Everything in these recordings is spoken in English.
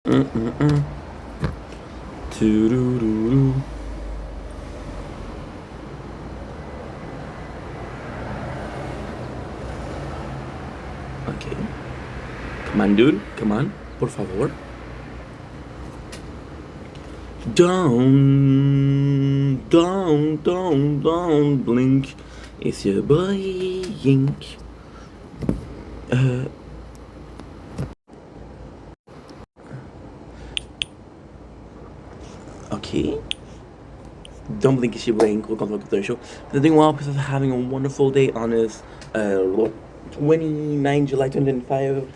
Mm-mm-mm. Doo-doo-doo-doo. Okay. Come on, dude. Come on. Por favor. Don't blink. It's your boy Yink. Uh, okay. Don't blink, it's your boy Yink. Welcome to the show. The thing well, because having a wonderful day on this 29 July 2025.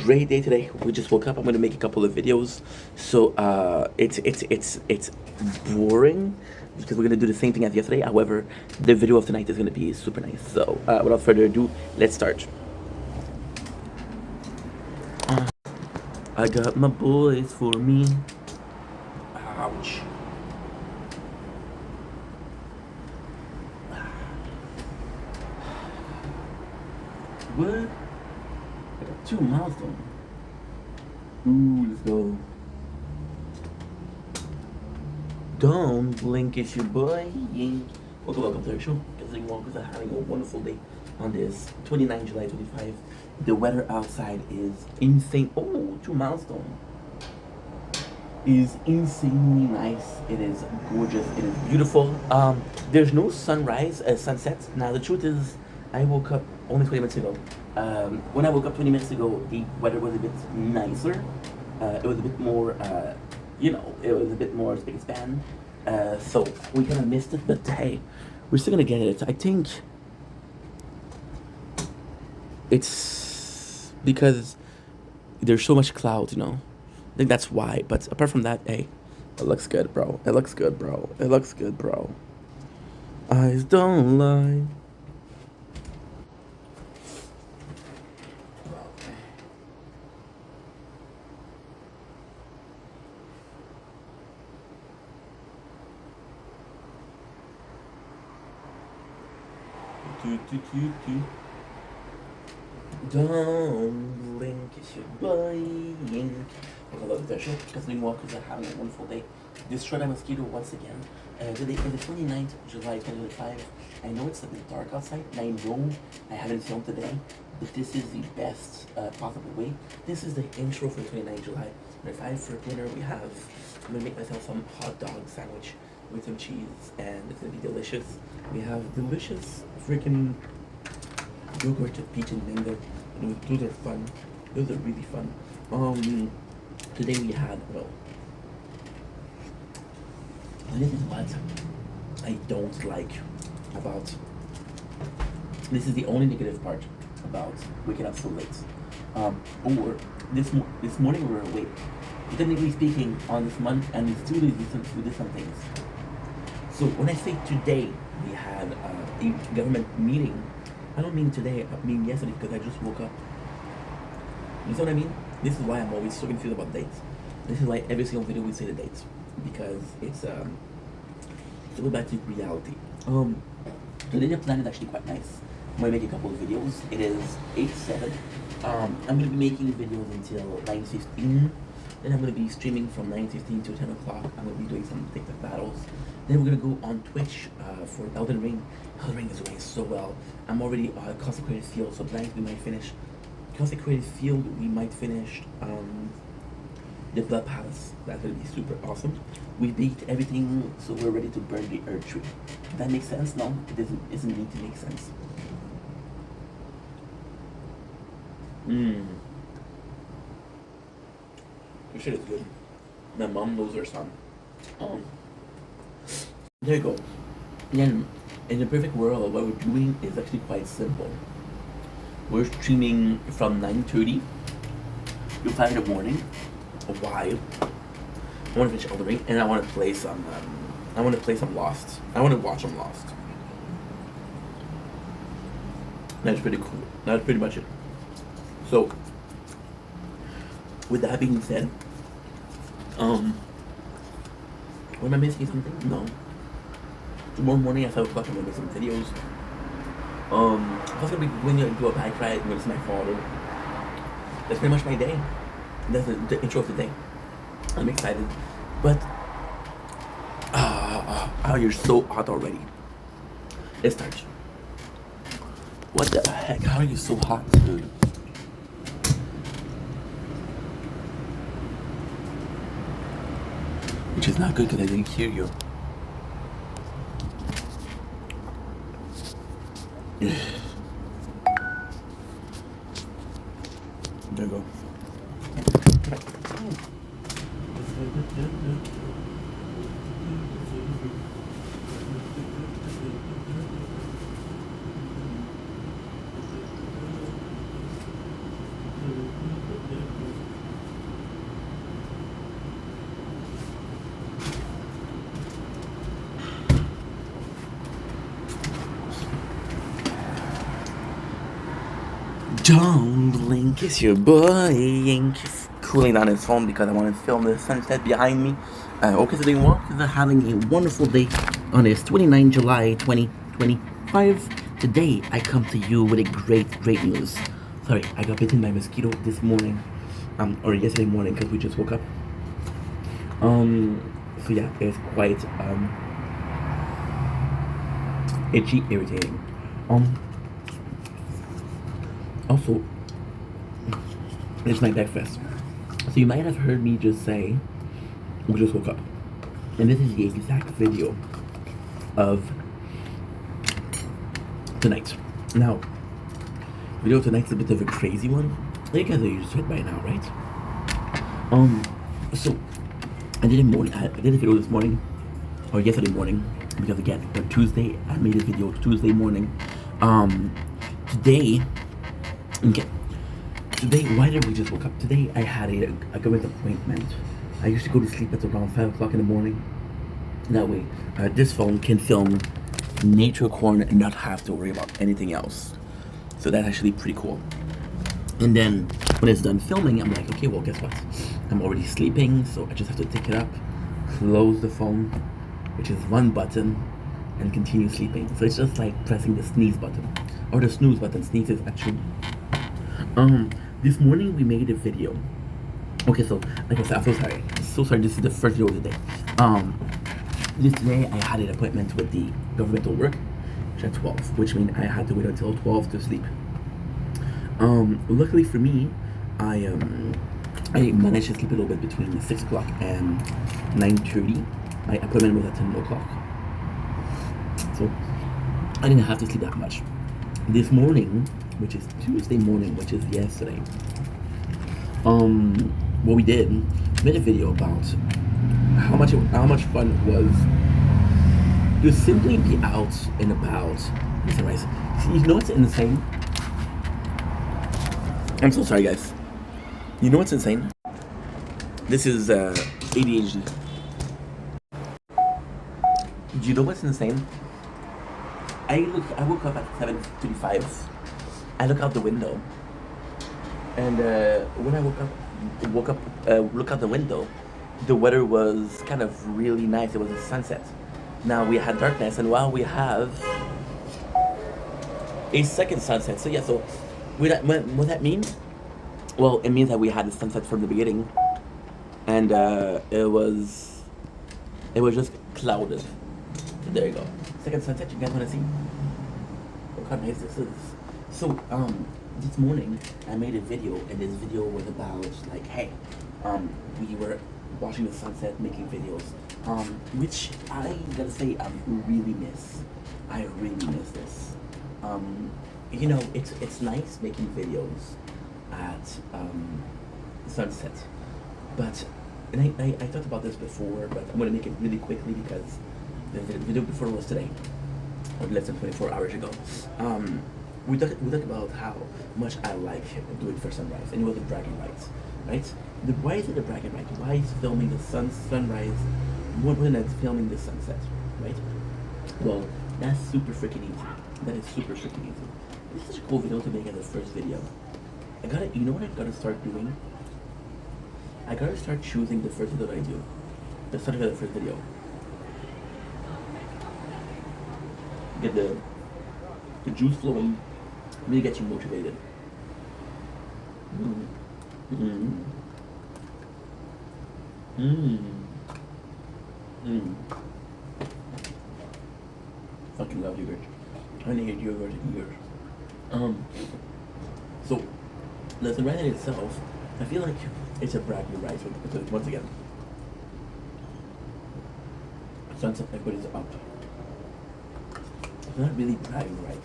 Great day today. We just woke up. I'm gonna make a couple of videos. So it's boring because we're gonna do the same thing as yesterday. However, the video of tonight is gonna be super nice. So without further ado, let's start. I got my boys for me. Ouch. What? I got 2 milestones. Ooh, let's go. Don't blink, it's your boy Yink. Welcome to the show. Because I'm having a wonderful day on this 29 July 25. The weather outside is insane. Oh, 2 milestones. Is insanely nice. It is gorgeous. It is beautiful. There's no sunrise, sunset. Now the truth is, I woke up only 20 minutes ago. When I woke up 20 minutes ago, the weather was a bit nicer. It was a bit more, it was a bit more spick and span. So we kind of missed it, but hey, we're still gonna get it. I think it's because there's so much cloud, I think that's why. But apart from that, hey, it looks good, bro. It looks good, bro. It looks good, bro. Eyes don't lie. Don't blink, it's your boy Yink. I love the show because the walkers are having a wonderful day. Destroy the mosquito once again. Today is the 29th July 2025. I know it's a bit dark outside, and I know I haven't filmed today, but this is the best possible way. This is the intro for 29th July 2025. For dinner, I'm gonna make myself some hot dog sandwich with some cheese, and it's gonna be delicious. We have delicious freaking yogurt, peach, and mango. Those are fun. Those are really fun. Today we had this is what I don't like about. This is the only negative part about waking up so late. Or this morning we were awake. Technically speaking, on this month and these 2 days we did some things. So when I say today we had a government meeting, I don't mean today, I mean yesterday because I just woke up. You know what I mean? This is why I'm always so confused about dates. This is why every single video we say the dates. Because it's a little back to reality. Today the plan is actually quite nice. I'm gonna make a couple of videos. It is 8/7. I'm gonna be making videos until 9:15. Then I'm gonna be streaming from 9:15 to 10 o'clock. I'm gonna be doing some TikTok battles. Then we're gonna go on Twitch for Elden Ring. Elden Ring is going so well. I'm already Consecrated Field, so tonight we might finish Consecrated Field. We might finish the Blood Palace. That's gonna be super awesome. We beat everything, so we're ready to burn the Earth Tree. That makes sense? No, it doesn't need to make sense. This shit is good. My mom knows her son. Um, there you go. Again, in the perfect world, what we're doing is actually quite simple. We're streaming from 9:30 to 5 in the morning. Why? I want to finish Elden Ring, and I want to play some. I want to play some Lost. I want to watch some Lost. That's pretty cool. That's pretty much it. So, with that being said, am I missing something? No. Tomorrow morning at 5 o'clock, I'm gonna make some videos. I was gonna be going to do a bike ride with my father. That's pretty much my day. That's the intro of the day. I'm excited, but oh, you're so hot already. Let's start. What the heck? How are you so hot, dude? Which is not good because I didn't hear you. There you go. Don't blink, it's your boy Ink. Cooling down his phone because I want to film the sunset behind me. Okay, so doing well, because I'm having a wonderful day on this 29 July 2025. Today, I come to you with a great news. Sorry, I got bitten by a mosquito this morning, or yesterday morning, because we just woke up. So yeah, it's quite, itchy, irritating. Also, it's my breakfast. So you might have heard me just say, we just woke up. And this is the exact video of tonight. Now, video tonight's a bit of a crazy one. You guys are used to it by now, right? So, I did a video this morning, or yesterday morning, because again, on Tuesday, I made a video Tuesday morning. Today, okay. Today, why did we just woke up? Today, I had a government appointment. I used to go to sleep at around 5 o'clock in the morning. That way, this phone can film nature corn and not have to worry about anything else. So that's actually pretty cool. And then, when it's done filming, I'm like, okay, well, guess what? I'm already sleeping, so I just have to take it up, close the phone, which is one button, and continue sleeping. So it's just like pressing the sneeze button. Or the snooze button. Sneeze is actually... This morning we made a video. Okay, so like I said, I'm so sorry. So sorry, this is the first video of the day. Today I had an appointment with the governmental work at 12, which means I had to wait until 12 to sleep. Luckily for me, I managed to sleep a little bit between 6 o'clock and 9:30. My appointment was at 10 o'clock. So I didn't have to sleep that much. This morning, which is Tuesday morning, which is yesterday, what we did, made a video about how much fun it was to simply be out and about. Listen, guys, you know what's insane? I'm so sorry, guys. You know what's insane? This is ADHD. Do you know what's insane? I woke up at 7:35. I look out the window, and when I look out the window, the weather was kind of really nice. It was a sunset. Now we had darkness, and while we have a second sunset. So yeah, so what that means? Well, it means that we had a sunset from the beginning, and it was just clouded. So there you go. Second sunset. You guys want to see? Look how nice this is. So, this morning I made a video, and this video was about like, hey, we were watching the sunset, making videos, which I gotta say I really miss. I really miss this. You know, it's nice making videos at sunset, but and I thought about this before, but I'm gonna make it really quickly because the video before was today, or less than 24 hours ago. We talk about how much I like doing for sunrise, and it was a bragging rights, right? Why is it a bragging right? Why is filming the sunrise more than it's filming the sunset, right? Well, that's super freaking easy. That is super freaking easy. This is such a cool video to make as a first video. You know what I gotta start doing? I gotta start choosing the first video that I do. The start of the first video. Get the juice flowing. Really get you motivated. Mmm. Mmm. Fucking love yogurt. I haven't eaten yogurt in years. So the Sunrise itself, I feel like it's a brand new rice. Once again, Sunset Equity is up. It's not really bragging right.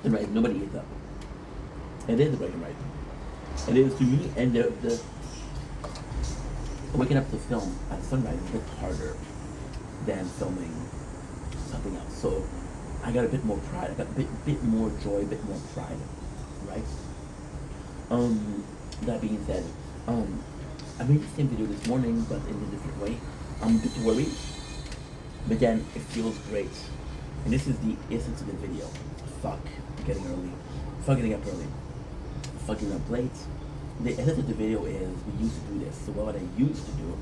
The right, nobody eats up. It is bragging right. It is to me, and the waking up to film at sunrise is a bit harder than filming something else. So I got a bit more pride. I got a bit more joy, a bit more pride, right? That being said, I made the same video this morning, but in a different way. I'm a bit worried, but then it feels great. And this is the essence of the video. Fuck getting early. Fuck getting up early. Fucking up late. The essence of the video is we used to do this. So what I used to do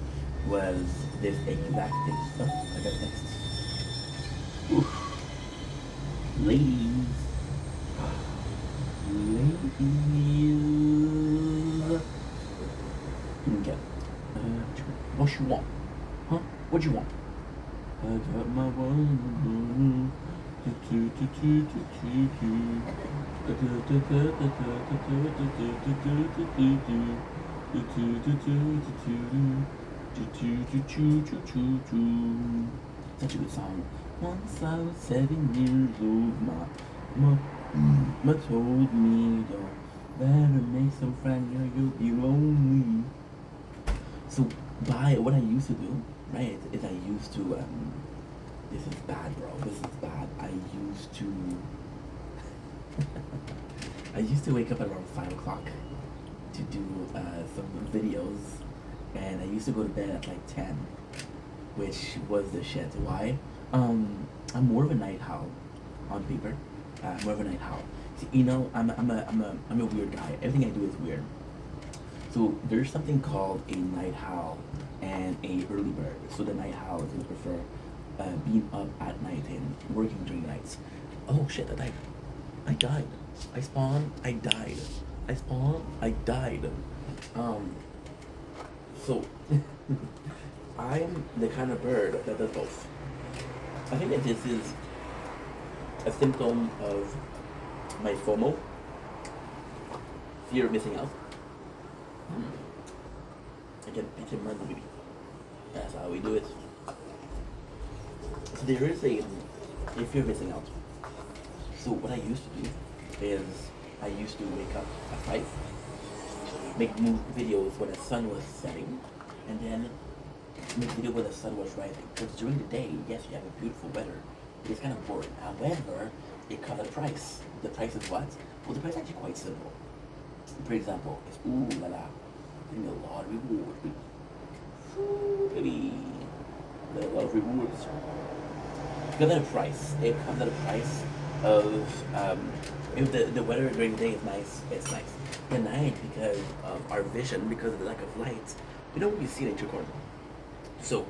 was this exact thing. Oh, I got a text. Oof. Ladies. Ladies. Okay. What you want? Huh? What you want? I got my one. Such a good song. Once I was 7 years old, my mama told me, don't better make some friends or you'll be lonely. So what I used to do, right, is I used to, this is bad, bro, this is bad. I used to wake up at around 5 o'clock to do some videos, and I used to go to bed at like 10, which was the shit. Why? I'm more of a night owl on paper. More of a night owl. See, you know, I'm a weird guy. Everything I do is weird. So there's something called a night owl and a early bird. So the night owl is going to prefer being up at night and working during nights. Oh shit! I died. I spawned. I died. I spawned. I died. So I'm the kind of bird that does both. I think that this is a symptom of my FOMO, fear of missing out. I can run the baby. That's how we do it. So there is a fear of missing out. So what I used to do is I used to wake up at 5, make videos when the sun was setting, and then make videos when the sun was rising. Because during the day, yes, you have a beautiful weather. It's kind of boring. However, it comes at a price. The price is what? Well, the price is actually quite simple. For example, it's ooh la la. Give me a lot of rewards. Ooh, baby. A lot of rewards. It comes at a price. It comes at a price of if the weather during the day is nice, it's nice. At night, because of our vision, because of the lack of light, we don't really see nature corner. So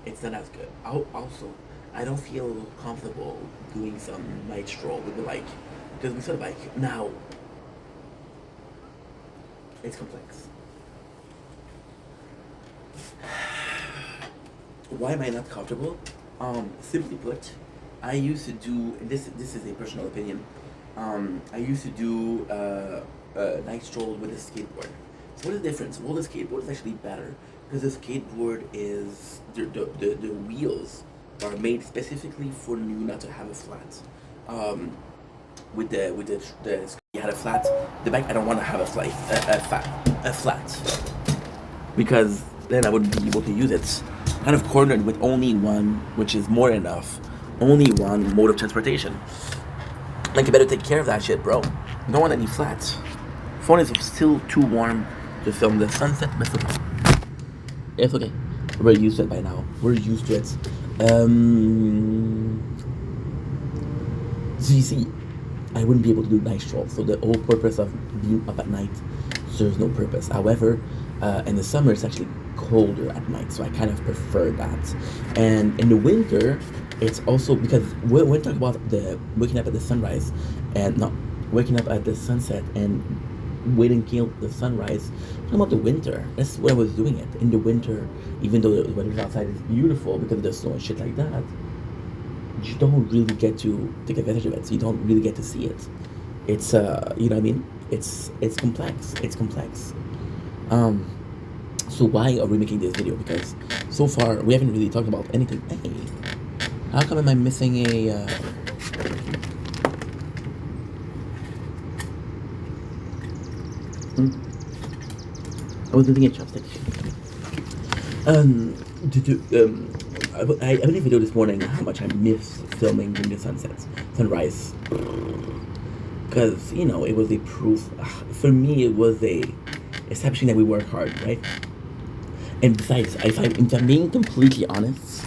it's not as good. Also, I don't feel comfortable doing some night stroll with the bike because we saw the bike. Now it's complex. Why am I not comfortable? Simply put, I used to do this. This is a personal opinion. I used to do a night stroll with a skateboard. So what is the difference? Well, the skateboard is actually better because the skateboard is the wheels are made specifically for you not to have a flat. With the you had a flat. The bike I don't want to have a flat because then I wouldn't be able to use it. Kind of cornered with only one, which is more than enough. Only one mode of transportation. Like you better take care of that shit, bro. You don't want any flats. Phone is still too warm to film the sunset, but it's okay. It's okay. We're used to it by now. We're used to it. So you see, I wouldn't be able to do night stroll. So the whole purpose of being up at night serves no purpose. However, in the summer it's actually colder at night, so I kind of prefer that. And in the winter, it's also because we're talking about the waking up at the sunrise and not waking up at the sunset and waiting until the sunrise. Talking about the winter. That's what I was doing it in the winter. Even though the weather outside is beautiful because of the snow and shit like that, you don't really get to take advantage of it. So you don't really get to see it. It's you know what I mean? It's complex. It's complex. Um, so why are we making this video? Because so far we haven't really talked about anything. Hey, how come am I missing a? I was looking at chopsticks. To do, I made a video this morning how much I miss filming during the sunrise. Because, you know, it was a proof, for me it was a establishing that we work hard, right? And besides, if I'm being completely honest,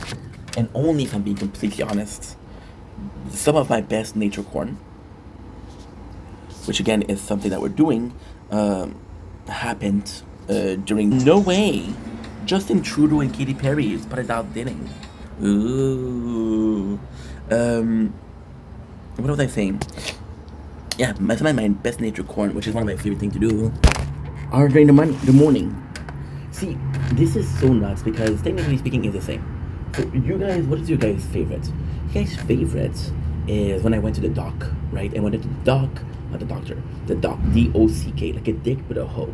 and only if I'm being completely honest, some of my best nature corn, which again is something that we're doing, happened during no way Justin Trudeau and Katy Perry spotted out dating. Ooh. What was I saying? Yeah, some of my best nature corn, which is one of my favorite things to do, are during the morning. See, this is so nuts because technically speaking, it's the same. So you guys, what is your guys' favorite? You guys' favorite is when I went to the doc, right? I went to the doc, not the doctor, the doc, D-O-C-K, like a dick with a hoe.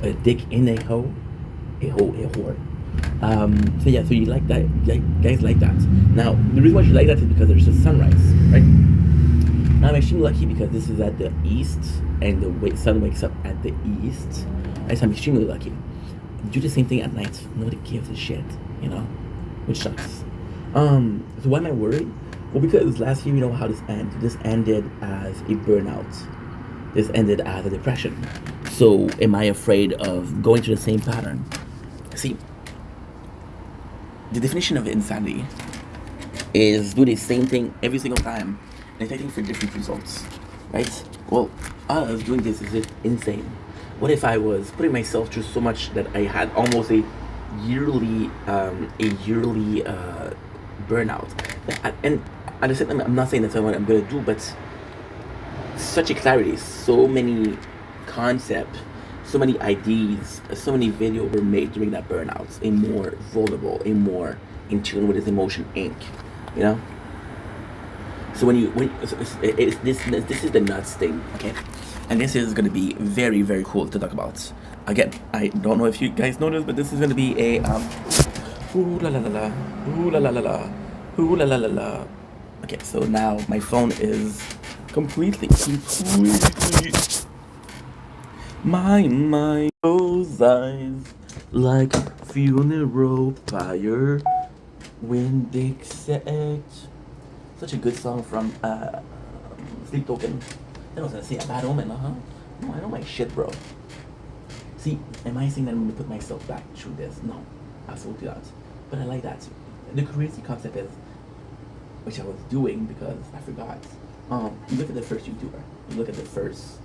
A dick in a hoe, a whore. So yeah, so you like that, guys like that. Now, the reason why you like that is because there's a sunrise, right? Now I'm extremely lucky because this is at the east, and the sun wakes up at the east. Right, so I'm extremely lucky. Do the same thing at night. Nobody gives a shit, you know, which sucks. So why am I worried? Well, because last year, you know how this ended. This ended as a burnout. This ended as a depression. So am I afraid of going through the same pattern? See, the definition of insanity is do the same thing every single time and expecting for different results, right? Well, us doing this is insane. What if I was putting myself through so much that I had almost a yearly burnout? And at the same time, I'm not saying that's what I'm gonna do, but such a clarity, so many concepts, so many ideas, so many videos were made during that burnout. A more vulnerable, a more in tune with his emotion ink, you know. So this is the nuts thing, okay? And this is gonna be very, very cool to talk about. Again, I don't know if you guys know this, but this is gonna be a ooh la la la la, ooh la la la la, ooh la la la la. Okay, so now my phone is completely my mind, those eyes like funeral pyre when they set. Such a good song from Sleep Token. I was gonna say a bad omen, No, I don't like shit, bro. See, am I saying that I'm gonna put myself back through this? No, absolutely not. But I like that. The crazy concept is, which I was doing because I forgot. You look at the first YouTuber. You look at the first,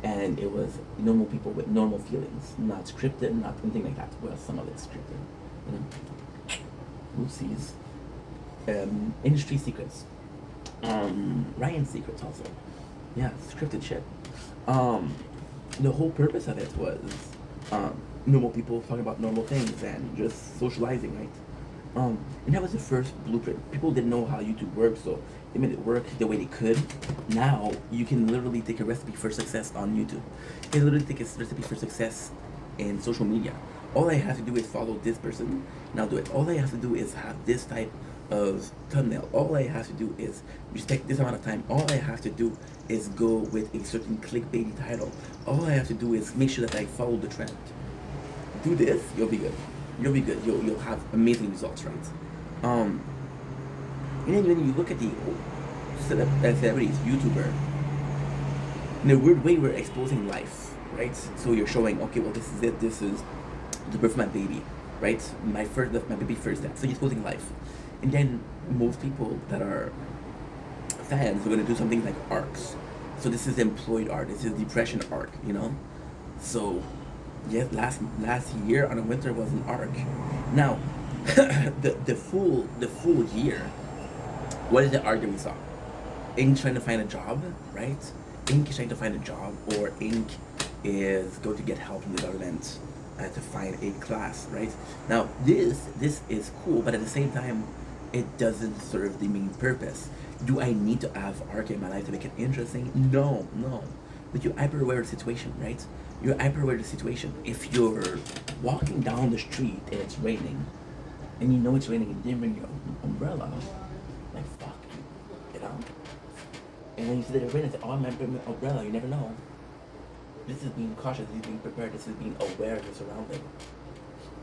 and it was normal people with normal feelings, not scripted, not anything like that. Well, some of it's scripted, you know. Oopsies. Industry secrets. Ryan's secrets also. Yeah, scripted shit. The whole purpose of it was normal people talking about normal things and just socializing, right? And that was the first blueprint. People didn't know how YouTube works, so they made it work the way they could. Now you can literally take a recipe for success on YouTube. You can literally take a recipe for success in social media. All I have to do is follow this person, and I'll do it. All I have to do is have this type of thumbnail. All I have to do is respect this amount of time. All I have to do is go with a certain clickbaity title. All I have to do is make sure that I follow the trend. Do this, you'll be good. You'll be good. You'll have amazing results, right? And then when you look at the celebrities, YouTuber, in a weird way, we're exposing life, right? So you're showing, okay, well, this is it. This is the birth of my baby, right? My baby first step. So you're exposing life. And then most people that are fans are going to do something like arcs. So this is employed art. This is depression arc, you know? So, yes, last year on a winter was an arc. Now, the full year, what is the arc that we saw? Ink trying to find a job, right? Ink trying to find a job, or Ink is going to get help from the government to find a class, right? Now, this is cool, but at the same time, it doesn't serve the main purpose. Do I need to have arc in my life to make it interesting? No, no. But you're hyper-aware of the situation, right? You're hyper-aware of the situation. If you're walking down the street and it's raining, and you know it's raining and you didn't bring your umbrella, like fuck you know? And then you see that it's raining and say, oh, I'm not bringing my umbrella, you never know. This is being cautious, this is being prepared, this is being aware of your surrounding.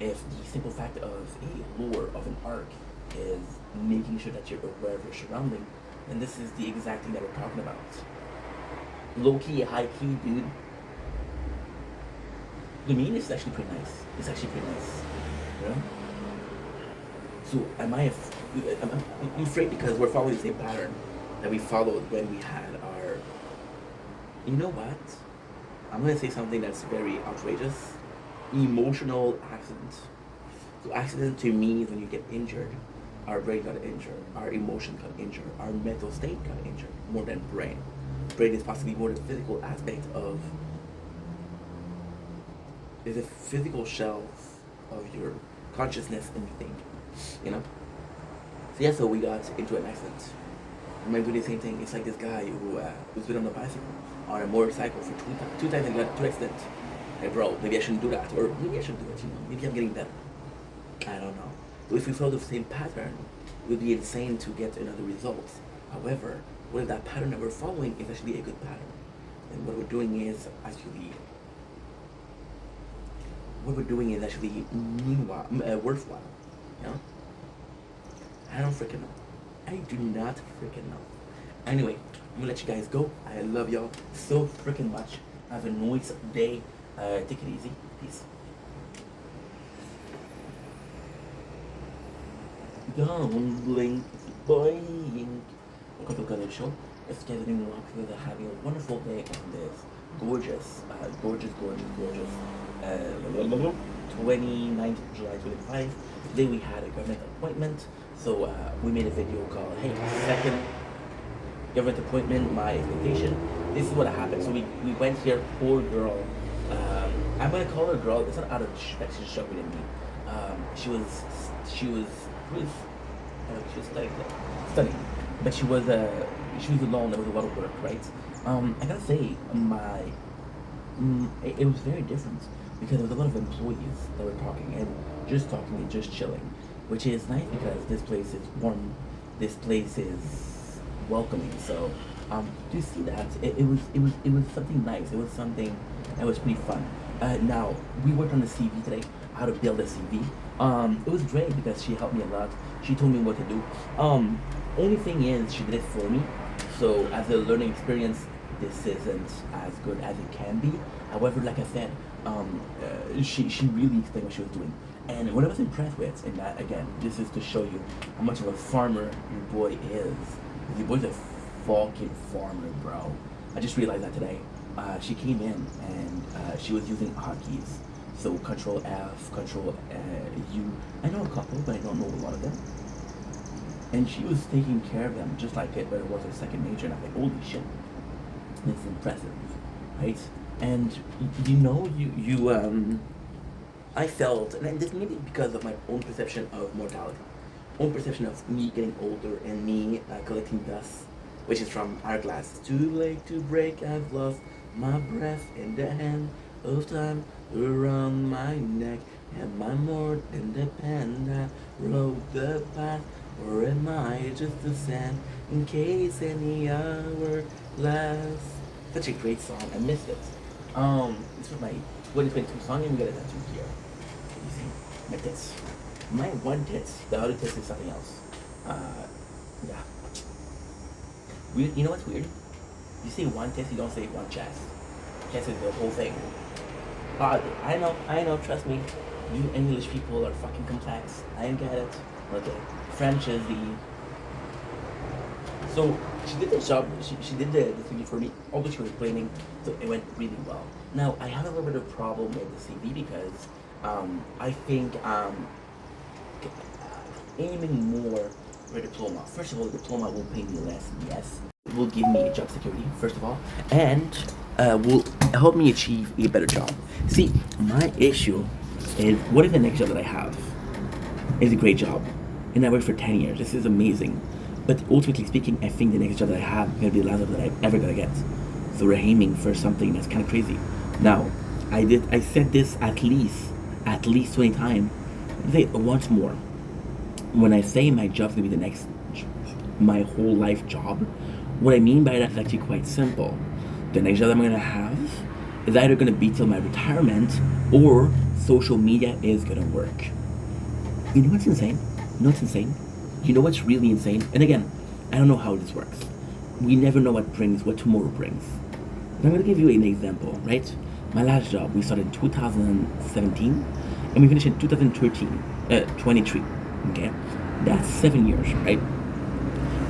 If the simple fact of a lure of an arc is making sure that you're aware of your surrounding, then this is the exact thing that we're talking about. Low key, high key, dude. To me, it's actually pretty nice. It's actually pretty nice, you know. So am I? I'm afraid because we're following the same pattern that we followed when we had our. You know what? I'm gonna say something that's very outrageous. Emotional accident. So accident to me is when you get injured. Our brain got injured. Our emotion got injured. Our mental state got injured more than brain. Brain is possibly more the physical aspect of. Is a physical shell of your consciousness and think, you know. So yeah, so we got into an accident. Am I doing the same thing? It's like this guy who's been on a bicycle, on a motorcycle for two times and got two accidents. Hey bro, maybe I shouldn't do that, or maybe I should do it. You know, maybe I'm getting better. I don't know. So if we follow the same pattern, it would be insane to get another result. However, what if that pattern that we're following is actually a good pattern? And what we're doing is actually worthwhile. You know? I don't freaking know. I do not freaking know. Anyway, I'm gonna let you guys go. I love y'all so freaking much. Have a nice day. Take it easy. Peace. Don't blink, boing. Welcome to the show. If you guys are doing well, because having a wonderful day on this gorgeous 29th of July 25. Today we had a government appointment, so we made a video called, hey, second government appointment, my expectation. This is what happened. So we went here, poor girl. I'm gonna call her girl. It's not out of respect, she's younger than me. She was studying, but she was alone. There was a lot of work, right? I gotta say, it was very different because there was a lot of employees that were talking and just chilling, which is nice because this place is warm, this place is welcoming. So, do you see that? It was something nice. It was something that was pretty fun. Now we worked on the CV today, how to build a CV. It was great because she helped me a lot. She told me what to do. Only thing is she did it for me. So as a learning experience, this isn't as good as it can be. However, like I said, she really explained what she was doing. And what I was impressed with, and that again, this is to show you how much of a farmer your boy is. Your boy's a fucking farmer, bro. I just realized that today. She came in and she was using hotkeys. So Control F, Control U. I know a couple, but I don't know a lot of them. And she was taking care of them just like it, but it was her second nature. And I'm like, holy shit, it's impressive, right? And I felt, and this maybe because of my own perception of mortality, own perception of me getting older and me collecting dust, which is from Hourglass. Too late to break, I've lost my breath in the hand of time around my neck. Am I more independent? Wrote the path, or am I just a sand in case any hour lasts? Such a great song. I missed it. This was my 2022 song, and we got a tattoo here. You see, my tits. My one tits. The other tits is something else. Yeah. Weird. You know what's weird? You say one tits, you don't say one chest. Chest is the whole thing. I know, trust me. You English people are fucking complex. I get it. Okay. French is the... So, she did the job, she did the CV for me, although she was explaining, so it went really well. Now, I have a little bit of problem with the CV because I think aiming more for a diploma. First of all, the diploma will pay me less, yes. It will give me job security, first of all, and will help me achieve a better job. See, my issue is, what if the next job that I have is a great job, and I worked for 10 years? This is amazing. But ultimately speaking, I think the next job that I have is going to be the last job that I'm ever going to get. So we're aiming for something that's kind of crazy. Now, I said this at least 20 times. Say it once more. When I say my job's going to be the next, my whole life job, what I mean by that is actually quite simple. The next job I'm going to have is either going to be till my retirement, or social media is going to work. You know what's insane? You know what's insane? You know what's really insane? And again, I don't know how this works. We never know what tomorrow brings. And I'm going to give you an example, right? My last job, we started in 2017, and we finished in 23, okay? That's 7 years, right?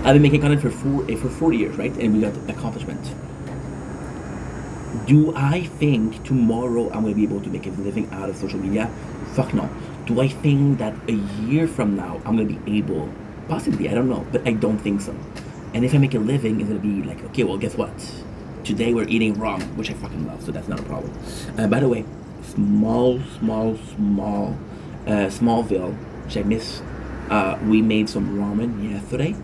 I've been making content for 4 years, right? And we got accomplishment. Do I think tomorrow I'm going to be able to make a living out of social media? Fuck no. Do I think that a year from now I'm going to be able? Possibly, I don't know, but I don't think so. And if I make a living, it's going to be like, okay, well, guess what? Today we're eating ramen, which I fucking love, so that's not a problem. By the way, Smallville, which I miss, we made some ramen yesterday.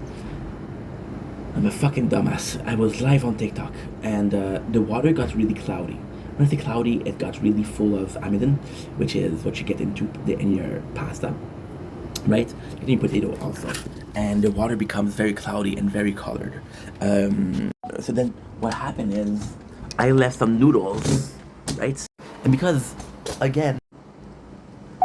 I'm a fucking dumbass. I was live on TikTok, and the water got really cloudy. When I say cloudy, it got really full of amidon, which is what you get in your pasta, right? In your potato also. And the water becomes very cloudy and very colored. So then what happened is I left some noodles, right? And because, again,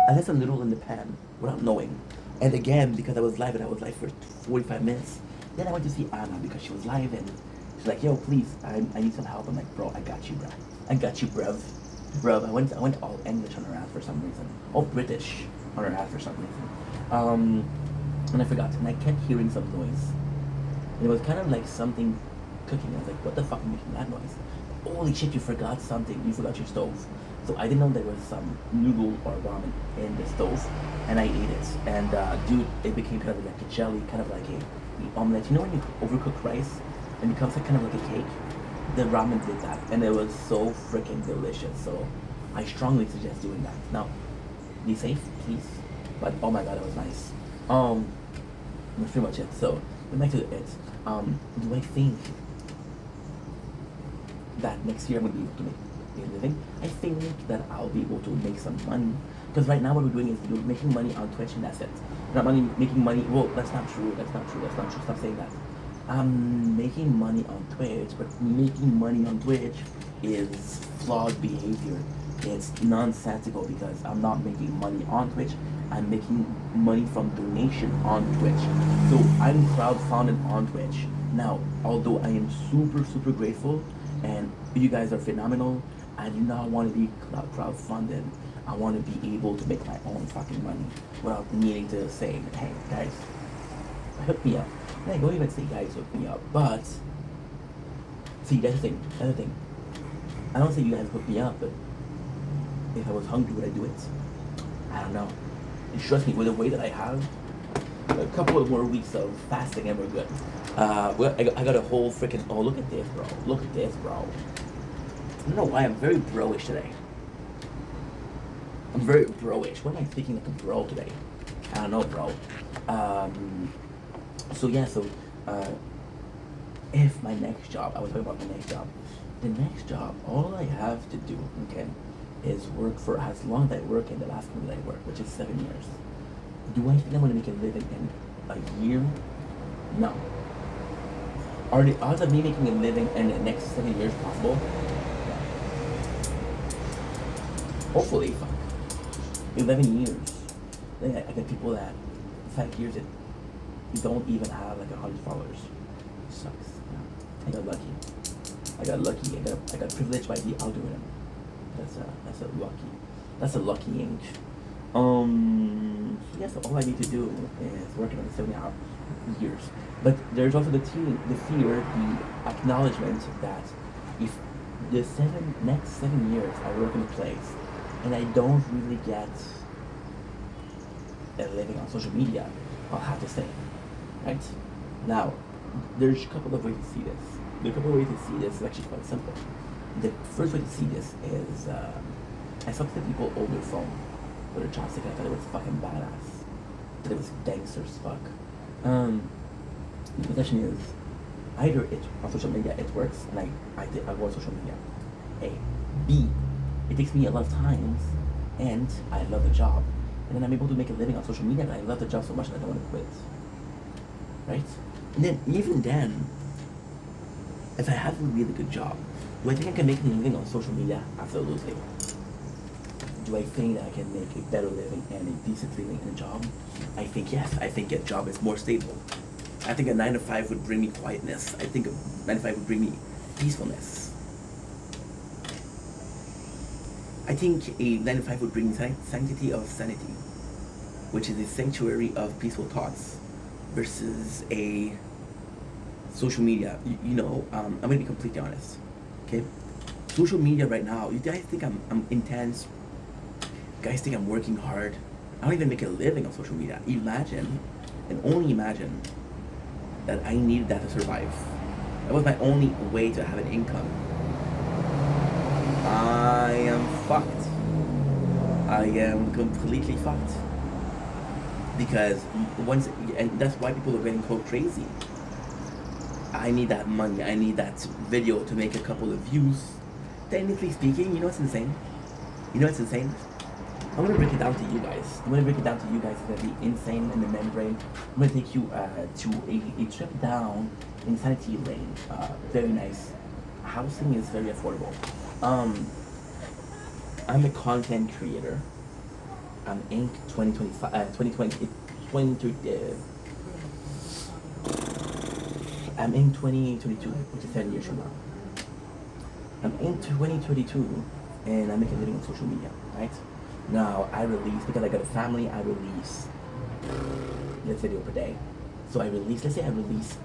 I left some noodles in the pan without knowing. And again, because I was live and I was live for 45 minutes, then I went to see Anna because she was live, and she's like, yo, please, I need some help. I'm like, bro, I got you, bro. I got you, bruv. Bruv, I went all English on her ass for some reason. All British on her ass for some reason. And I forgot, and I kept hearing some noise. And it was kind of like something cooking. I was like, what the fuck is making that noise? Holy shit, you forgot something. You forgot your stove. So I didn't know there was some noodle or ramen in the stove, and I ate it. And dude, it became kind of like a jelly, kind of like a omelette. You know when you overcook rice and it becomes like kind of like a cake? The ramen did that, and it was so freaking delicious. So I strongly suggest doing that. Now, be safe, please. But oh my god, it was nice. That's pretty much it. So back to it. Do I think that next year I'm gonna be able to make a living? I think that I'll be able to make some money, because right now what we're doing is we're making money on Twitch, and that's it. Not making money. Well, that's not true. Stop saying that. I'm making money on Twitch, but making money on Twitch is flawed behavior. It's nonsensical, because I'm not making money on Twitch. I'm making money from donation on Twitch. So I'm crowdfunded on Twitch. Now, although I am super grateful, and you guys are phenomenal, I do not want to be crowdfunded. I want to be able to make my own fucking money without needing to say, hey, guys, hook me up. I don't even say guys hook me up, but see, that's the thing. I don't say you guys hook me up, but if I was hungry, would I do it? I don't know. And trust me, with the way that I have, a couple of more weeks of fasting and we're good. I got a whole freaking, oh, look at this, bro. Look at this, bro. I don't know why I'm very bro-ish today. I'm very bro-ish. Why am I speaking like a bro today? I don't know, bro. So yeah, if my next job, I was talking about my next job. The next job, all I have to do, okay, is work for as long as I work in the last company that I work, which is 7 years. Do I think I'm gonna make a living in a year? No. Are the odds of me making a living in the next 7 years possible? No. Hopefully, fuck. 11 years. Then I got people that 5 years that don't even have like 100 followers. Sucks. Yeah. I got lucky. I got privileged by the algorithm. That's a lucky ink. Yes, all I need to do is working on the 70 years. But there's also the fear, the acknowledgement that if the next 7 years I work in a place and I don't really get a living on social media, I'll have to stay. Right? Now, there's a couple of ways to see this. The couple of ways to see this is actually quite simple. The first way to see this is I saw the people hold their phone with a chopstick, and I thought it was fucking badass. But it was gangster as fuck. The question is, either it on social media it works, and I go on social media. A, B, it takes me a lot of times, and I love the job, and then I'm able to make a living on social media, and I love the job so much that I don't want to quit. Right? And then even then, if I have a really good job, do I think I can make a living on social media? Absolutely. Do I think that I can make a better living and a decent living in a job? I think yes. I think a job is more stable. I think a 9 to 5 would bring me quietness. I think a 9 to 5 would bring me peacefulness. I think a 9 to 5 would bring me sanctity of sanity, which is a sanctuary of peaceful thoughts, versus a social media. I'm gonna be completely honest. Okay, social media right now. You guys think I'm intense. You guys think I'm working hard. I don't even make a living on social media. Imagine, and only imagine, that I needed that to survive. That was my only way to have an income. I am fucked. I am completely fucked. Because and that's why people are getting so crazy. I need that money. I need that video to make a couple of views. Technically speaking, you know what's insane? I'm gonna break it down to you guys. It's gonna be insane in the membrane. I'm gonna take you to a trip down Insanity Lane. Very nice. Housing is very affordable. I'm a content creator. I'm Inc. 2025, 2020, I'm in 2022, which is 10 years from now. I'm in 2022, and I'm making a living on social media, right? Now, because I got a family, I release, let's video per day. So let's say I release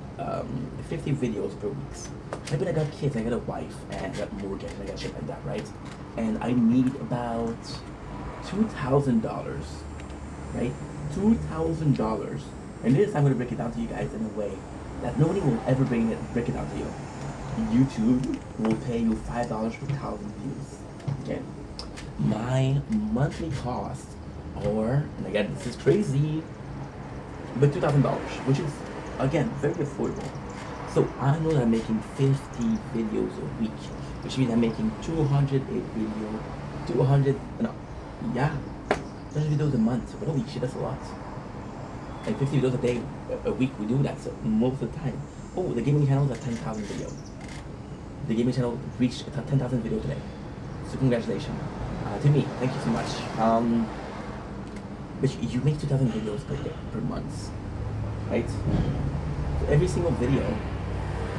50 videos per week. Maybe I got kids, I got a wife, and I got mortgage, and I got shit like that, right? And I need about $2,000, right? $2,000. And this I'm going to break it down to you guys in a way that nobody will ever break it down to you. YouTube will pay you $5 per 1,000 views. Okay? My monthly cost, and again, this is crazy, but $2,000, which is, again, very affordable. So I know that I'm making 50 videos a week, which means I'm making 200 a video, 200 videos a month. But holy shit, that's a lot. And 50 videos a day, a week, we do that so most of the time. Oh, the gaming channel is at 10,000 video. The gaming channel reached 10,000 video today. So congratulations. To me, thank you so much. But you make 2,000 videos per month, right? So every single video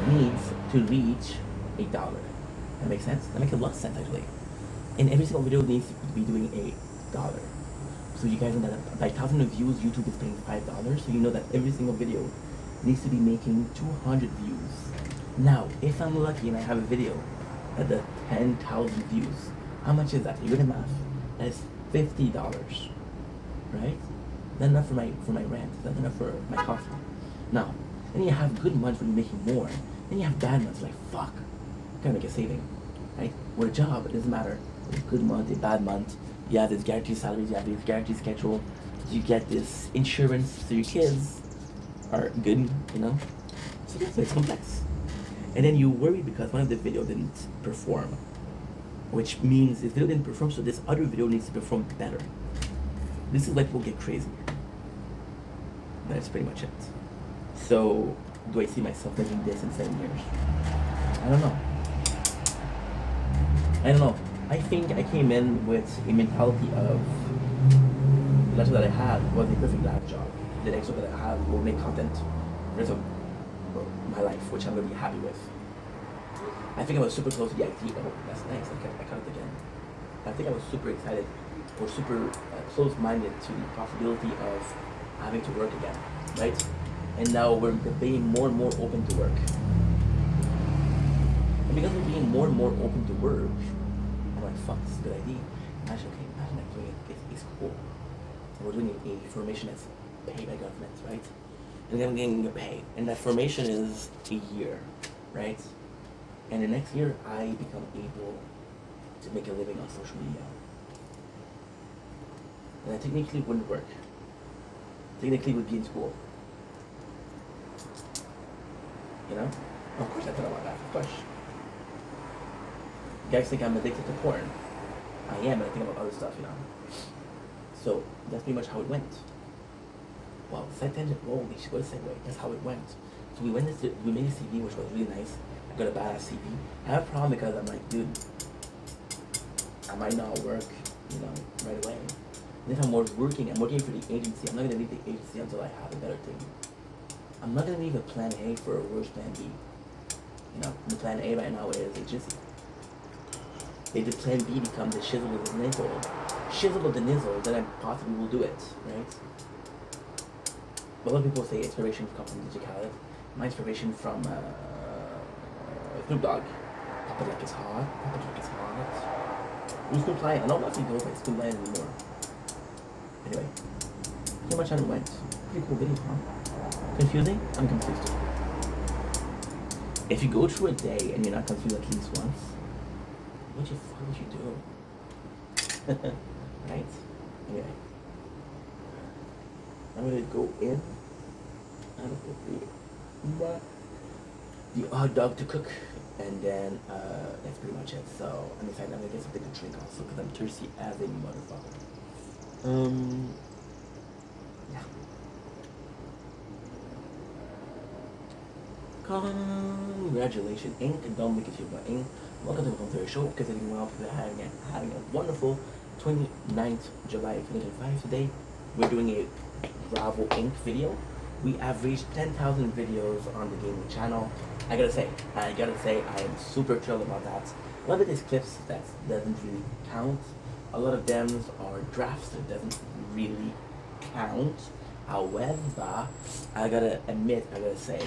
needs to reach $8. That makes sense? That makes a lot of sense actually. And every single video needs to be doing $8. So you guys know that by 1,000 views, YouTube is paying $5. So you know that every single video needs to be making 200 views. Now, if I'm lucky and I have a video at the 10,000 views, how much is that? You're gonna math. That is $50, right? Not enough for my rent. Not enough for my coffee. Now, then you have good months when you're making more. Then you have bad months like fuck. Gotta make a saving, right? With a job, it doesn't matter. It's a good month, a bad month. You have this guaranteed salaries. You have this guaranteed schedule. You get this insurance so your kids are good, So it's complex. And then you worry because one of the video didn't perform, which means this video didn't perform, so this other video needs to perform better. This is why people get crazy. That's pretty much it. So, do I see myself making this in 7 years? I don't know. I think I came in with a mentality of the laptop that I had was a perfect lab job. The next job that I have will make content the rest of my life, which I'm going to be happy with. I think I was super close to the IT. Oh, that's nice. I cut it again. I think I was super excited or super close-minded to the possibility of having to work again, right? And now we're being more and more open to work. And because we're being more and more open to work, I'm like, fuck, this is a good idea. Imagine I'm doing it. It's cool. And we're doing a formation that's paid by government, right? And then I'm getting paid. And that formation is a year, right? and the next year I become able to make a living on social media. And I technically wouldn't work. Technically would be in school. You know? Of course I thought about that, of course. You guys think I'm addicted to porn. I am, but I think about other stuff, you know. So that's pretty much how it went. Wow, side tangent, holy shit, what a segue. That's how it went. So we made a CV which was really nice. I got a badass CV. I have a problem because I'm like, dude, I might not work, you know, right away. And if I'm working for the agency. I'm not gonna leave the agency until I have a better thing. I'm not gonna leave a plan A for a worse plan B. You know, the plan A right now is agency. If the plan B becomes a shizzle with the nizzle, then I possibly will do it, right? A lot of people say inspiration comes from DJ Khaled. My inspiration from Snoop Dogg. Pop It Like It's Hot. Pop It Like It's Hot. Who's Snoop Lion? I don't know if he goes by Snoop Lion anymore. Anyway, so much on it went. Pretty cool video, huh? Confusing? I'm confused. If you go through a day and you're not confused at least once, what the fuck would you do? Right? Anyway. I'm gonna go in. I'm gonna put the hot dog to cook, and then that's pretty much it. So I'm excited. I'm gonna get something to drink also because I'm thirsty as a motherfucker. Yeah. Congratulations, Ink, and don't make it your Ink. Welcome to the Home Theory Show. Because everything well, people are having a wonderful 29th July 2025. Today, we're doing a Bravo Inc. video. We have reached 10,000 videos on the gaming channel. I gotta say, I am super thrilled about that. A lot of it is clips that doesn't really count. A lot of them are drafts that doesn't really count. However, I gotta say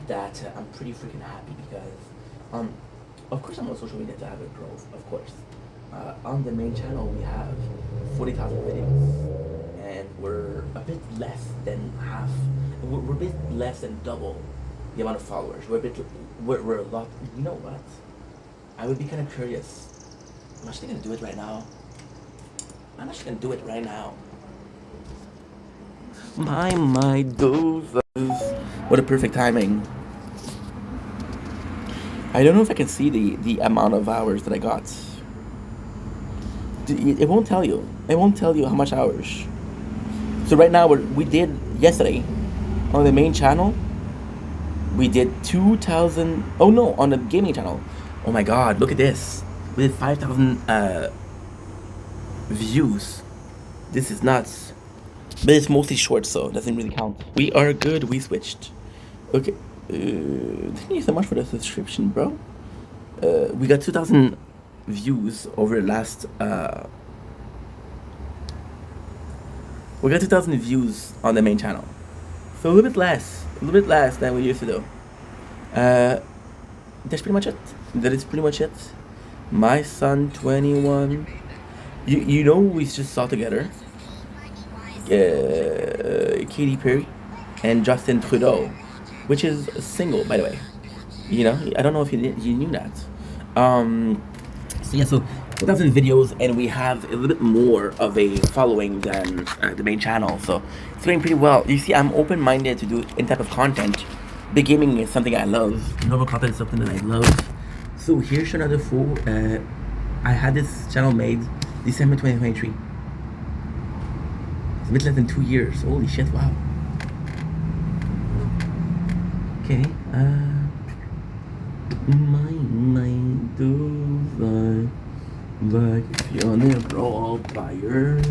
that I'm pretty freaking happy because, of course I'm on social media to have it grow, of course. On the main channel we have 40,000 videos, and we're a bit less than half, we're a bit less than double the amount of followers. We're a lot, you know what? I would be kind of curious. I'm actually gonna do it right now. My dozers. What a perfect timing. I don't know if I can see the amount of hours that I got. It won't tell you. It won't tell you how much hours. So right now we did yesterday on the main channel. We did 2,000. Oh no, on the gaming channel. Oh my God! Look at this. We did 5,000 views. This is nuts. But it's mostly short, so it doesn't really count. We are good. We switched. Okay. Thank you so much for the subscription, bro. We got 2,000 views over the last. We got 2,000 views on the main channel, so a little bit less than we used to do. That's pretty much it. That is pretty much it. My son, 21. You know who we just saw together? Katy Perry and Justin Trudeau, which is single, by the way. You know, I don't know if you knew that. So yeah, so 2,000 videos, and we have a little bit more of a following than the main channel, so it's going pretty well. You see, I'm open-minded to do any type of content. Big gaming is something I love. Normal content is something that I love. So here's another fool. I had this channel made December 2023. It's a bit less than 2 years. Holy shit! Wow. Okay. My does like if you're on a roll fire.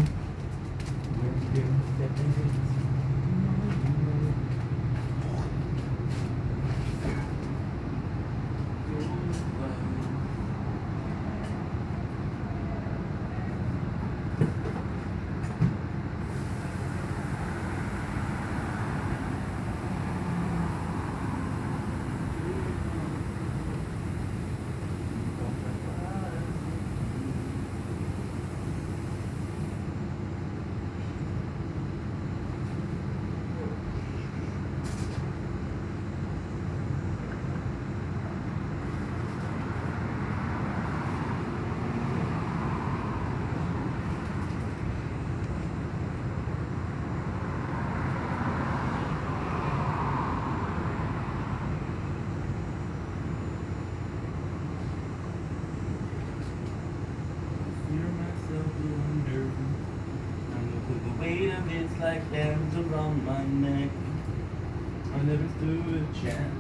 of it's like hands around my neck. I never stood a chance.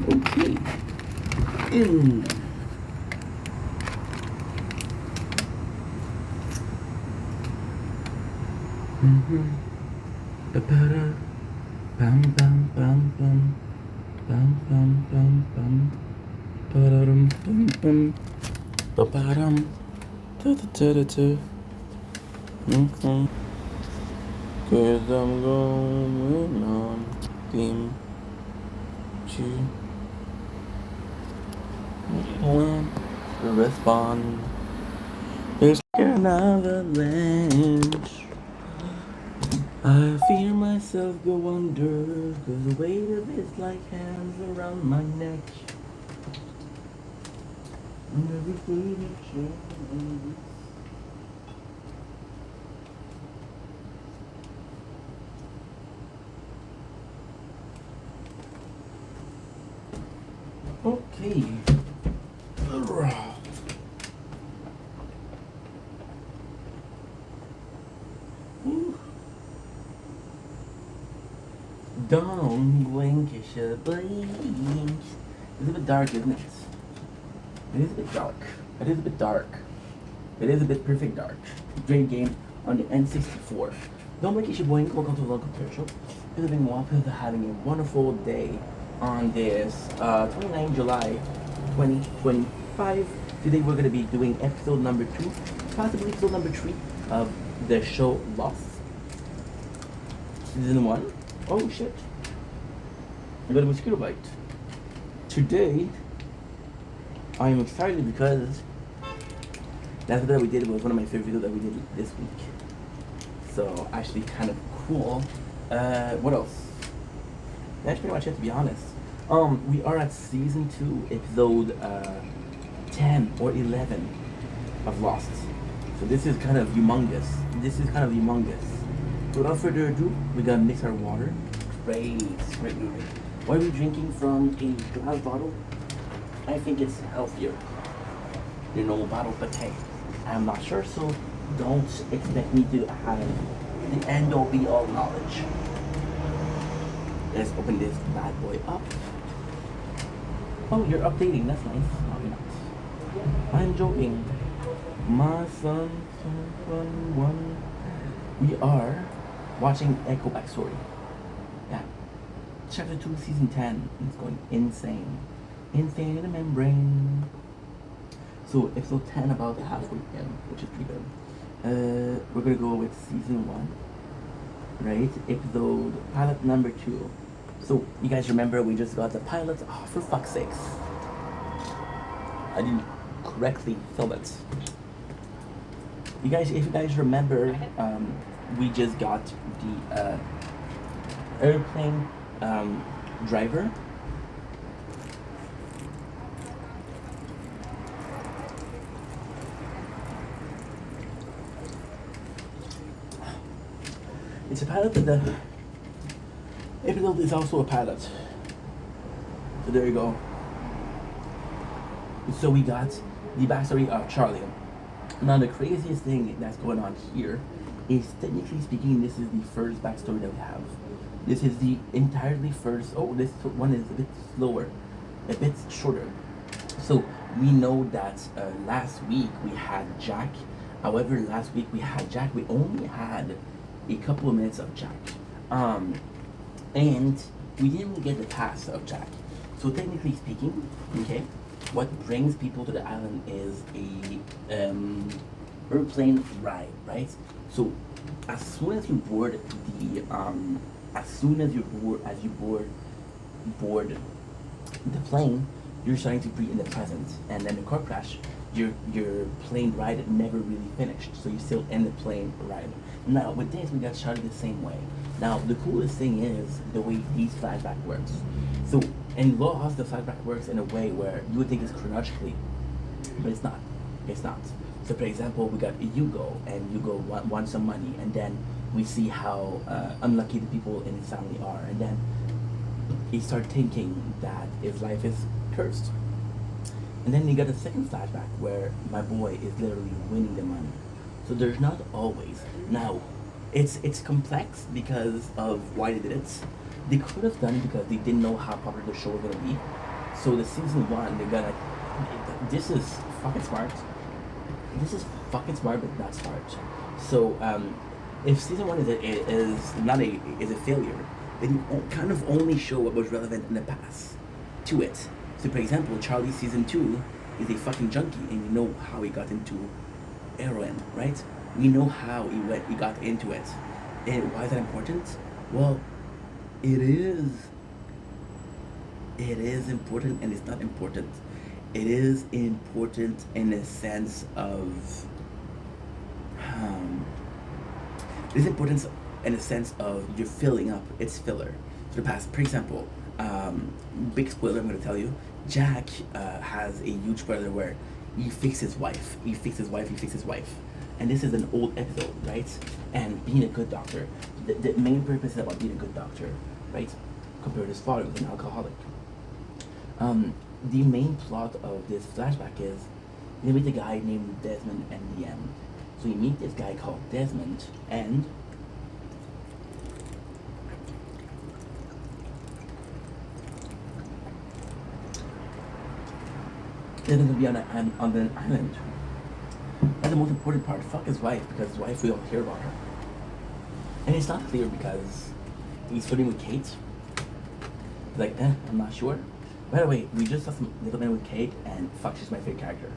Okay. Ba-ba-da. Bam bam bam bam. Bam bam bam bam. Ba-da-dum bum bum. Ba-ba-dum. Da-da-da-da-da. Cause I'm going on theme to respond. There's an avalanche. I feel myself go under, cause the weight of it's like hands around my neck. Never stood a chance. Okay. Don't blink, you should blink. It's a bit dark, isn't it? It is a bit dark. It is a bit dark. It is a bit perfect dark. Great game on the N64. Don't blink, you should blink. Welcome to the local player show. We've been having a wonderful day on this 29 July 2025. Today we're going to be doing episode number 2, possibly episode number 3 of the show Lost. Season 1. Oh shit. I got a mosquito bite. Today, I am excited because that's what we did. It was one of my favorite videos that we did this week. So, actually kind of cool. What else? That's pretty much it, to be honest. We are at season 2, episode 10 or 11 of Lost. So this is kind of humongous. So without further ado, we're gonna mix our water. Great movie. Why are we drinking from a glass bottle? I think it's healthier than normal bottle, but hey, I'm not sure, so don't expect me to have the end-all be-all knowledge. Let's open this bad boy up. Oh, you're updating, that's nice. No, you're not. I'm joking. My son, one. We are watching Echo Backstory. Yeah. Chapter 2, Season 10. It's going insane. Insane in the membrane. So, episode 10 about halfway in, which is pretty good. We're gonna go with Season 1. Right? Episode, pilot number 2. So, you guys remember we just got the pilot? Oh, for fuck's sakes. I didn't correctly film it. If you guys remember, we just got the airplane driver it's a pilot, but the episode is also a pilot. So there you go. So we got the backstory of Charlie. Now the craziest thing that's going on here is, technically speaking, this is the first backstory that we have. This is the entirely first. Oh, this one is a bit slower, a bit shorter. So we know that last week we had Jack. However, last week we had Jack. We only had a couple of minutes of Jack, and we didn't get the past of Jack. So technically speaking, okay, what brings people to the island is a airplane ride, right? So as soon as you board the board the plane, you're starting to be in the present, and then the car crash, your plane ride never really finished, so you're still in the plane ride. Now with this, we got Charlie the same way. Now the coolest thing is the way these flashback works. So in Lost, the flashback works in a way where you would think it's chronologically, but it's not. It's not. So for example, we got Hugo, and Hugo wants some money, and then we see how unlucky the people in his family are, and then he starts thinking that his life is cursed. And then you got a second flashback where my boy is literally winning the money. So there's not always. Now, it's complex because of why they did it. They could have done it because they didn't know how popular the show was gonna be. So the season one, they got like, this is fucking smart. This is fucking smart, but not smart. So if season one is a failure, then you kind of only show what was relevant in the past to it. So for example, Charlie season 2 is a fucking junkie, and we know how he got into heroin, right? We know how he got into it. And why is that important? Well, it is important, and it's not important. It is important in a sense of it is important in a sense of you're filling up. It's filler to the past. For example, big spoiler, I'm going to tell you, Jack has a huge spoiler where he fixed his wife. And this is an old episode, right? And being a good doctor, the main purpose is about being a good doctor, right? Compared to his father, who's an alcoholic. The main plot of this flashback is you meet a guy named Desmond in the end. So you meet this guy called Desmond, and they're gonna be on an island. That's the most important part. Fuck his wife, because his wife, we don't hear about her. And it's not clear because he's flirting with Kate. He's like, I'm not sure. By the way, we just saw some little man with Kate, and fuck, she's my favorite character.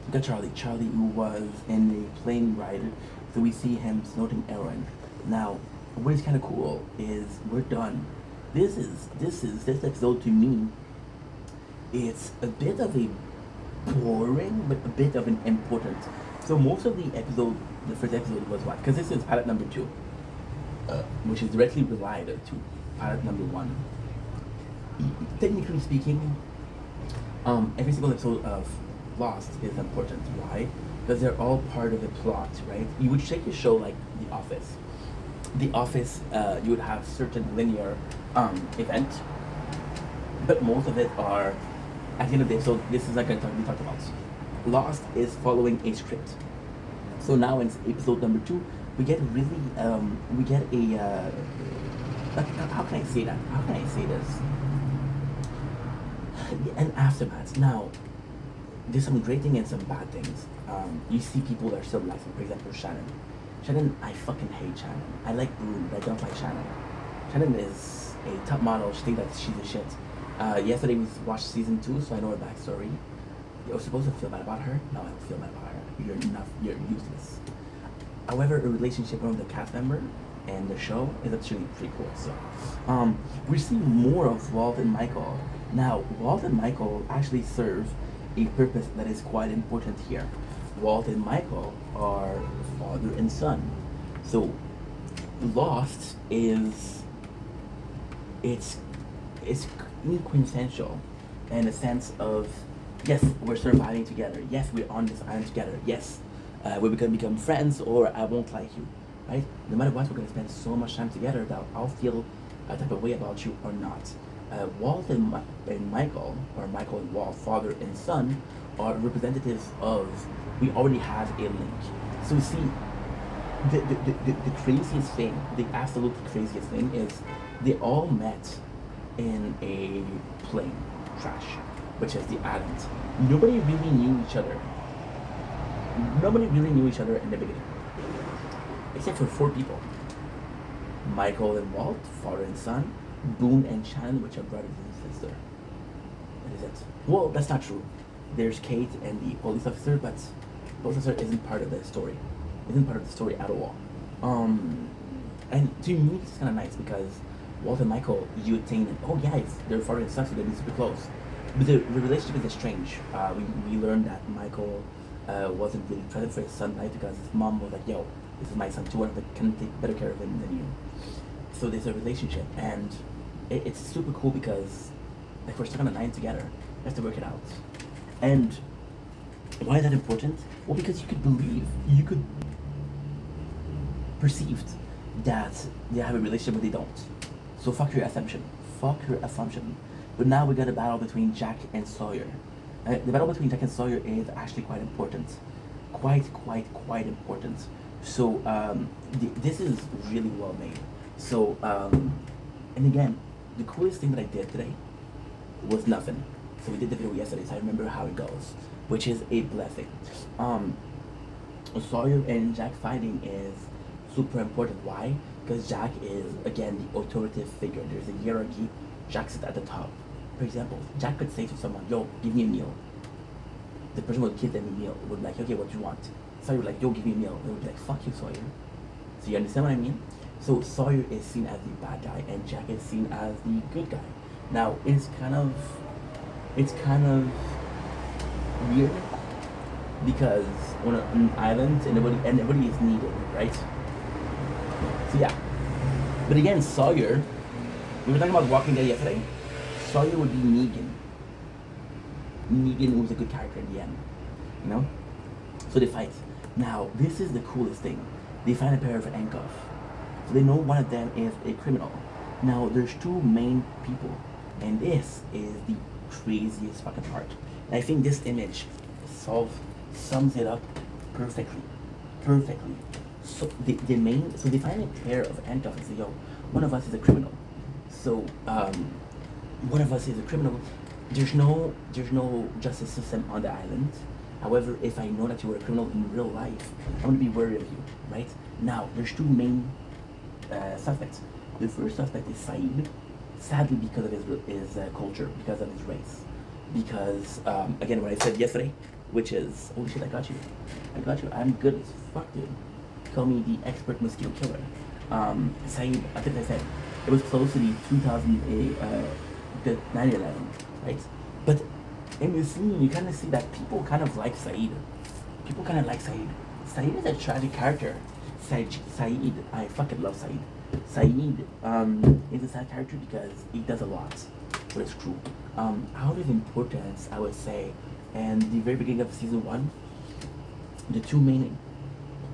We got Charlie who was in a plane ride, so we see him snorting heroin. Now, what is kind of cool is we're done. This episode to me, it's a bit of a boring, but a bit of an important. So most of the first episode was what? Because this is pilot number 2, which is directly related to pilot number 1. Technically speaking, every single episode of Lost is important. Why? Because they're all part of the plot, right? You would take a show like The Office. The Office, you would have certain linear events, but most of it are at the end of the episode. This is like we talked about. Lost is following a script. So now in episode number 2, we get how can I say that? How can I say this? An aftermath. Now, there's some great things and some bad things. You see people that are still alive. For example, Shannon, I fucking hate Shannon. I like Broom, but I don't like Shannon. Shannon is a top model. She thinks that she's a shit. Yesterday we watched season 2, so I know her backstory. You're supposed to feel bad about her. No, I don't feel bad about her. You're useless. However, a relationship with the cast member and the show is actually pretty cool. So, we see more of Walt and Michael. Now, Walt and Michael actually serve a purpose that is quite important here. Walt and Michael are father and son. So, Lost is it's quintessential in a sense of, yes, we're surviving together. Yes, we're on this island together. Yes, we're gonna become friends, or I won't like you. right? No matter what, we're gonna spend so much time together that I'll feel a type of way about you or not. Walt and Michael, or Michael and Walt, father and son, are representatives of, we already have a link. So you see, the craziest thing, the absolute craziest thing is they all met in a plane crash, which is the island. Nobody really knew each other. Nobody really knew each other in the beginning, except for 4 people. Michael and Walt, father and son, Boone and Shannon, which are brothers and sister. That is it. Well, that's not true. There's Kate and the police officer, but the police officer isn't part of the story. Isn't part of the story at all. And to me, it's kind of nice because Walt and Michael, you would think, oh yeah, it's their father and son, so they'd be super close. But the relationship is strange. We learned that Michael wasn't really present for his son life because his mom was like, yo, this is my son too, and I can take better care of him than you. So there's a relationship, and it's super cool because like we're stuck on a line together. We have to work it out. And why is that important? Well, because you could perceive that they have a relationship, but they don't. So fuck your assumption. Fuck your assumption. But now we got a battle between Jack and Sawyer. The battle between Jack and Sawyer is actually quite important. Quite important. So this is really well made. So and again, the coolest thing that I did today was nothing. So we did the video yesterday, so I remember how it goes, which is a blessing. Sawyer and Jack fighting is super important. Why? Because Jack is, again, the authoritative figure. There's a hierarchy. Jack sits at the top. For example, Jack could say to someone, yo, give me a meal. The person would give them a meal. Would be like, okay, what do you want? Sawyer would like, yo, give me a meal. They would be like, fuck you, Sawyer. So you understand what I mean? So Sawyer is seen as the bad guy, and Jack is seen as the good guy. Now, it's kind of weird because on an island, everybody is needed, right? So yeah. But again, Sawyer, we were talking about Walking Dead yesterday. Sawyer would be Negan. Negan was a good character in the end, you know? So they fight. Now, this is the coolest thing. They find a pair of handcuffs. So they know one of them is a criminal. Now, there's 2 main people, and this is the craziest fucking part. And I think this image sums it up perfectly. So they find a pair of handcuffs and say, yo, one of us is a criminal. So one of us is a criminal. There's no justice system on the island. However, if I know that you were a criminal in real life, I'm gonna be wary of you, right? Now, there's 2 main suspects. The first suspect is Saeed, sadly because of his culture, because of his race. Because, again, what I said yesterday, which is, holy shit, I got you. I'm good as fuck, dude. Call me the expert mosquito killer. Saeed, I think I said, it was close to the 9/11, right? But in the scene, you kind of see that people kind of like Saeed. Saeed is a tragic character. Saeed, I fucking love Saeed. Saeed is a sad character because he does a lot, but it's cruel. Out of importance, I would say, and the very beginning of season 1, the 2 main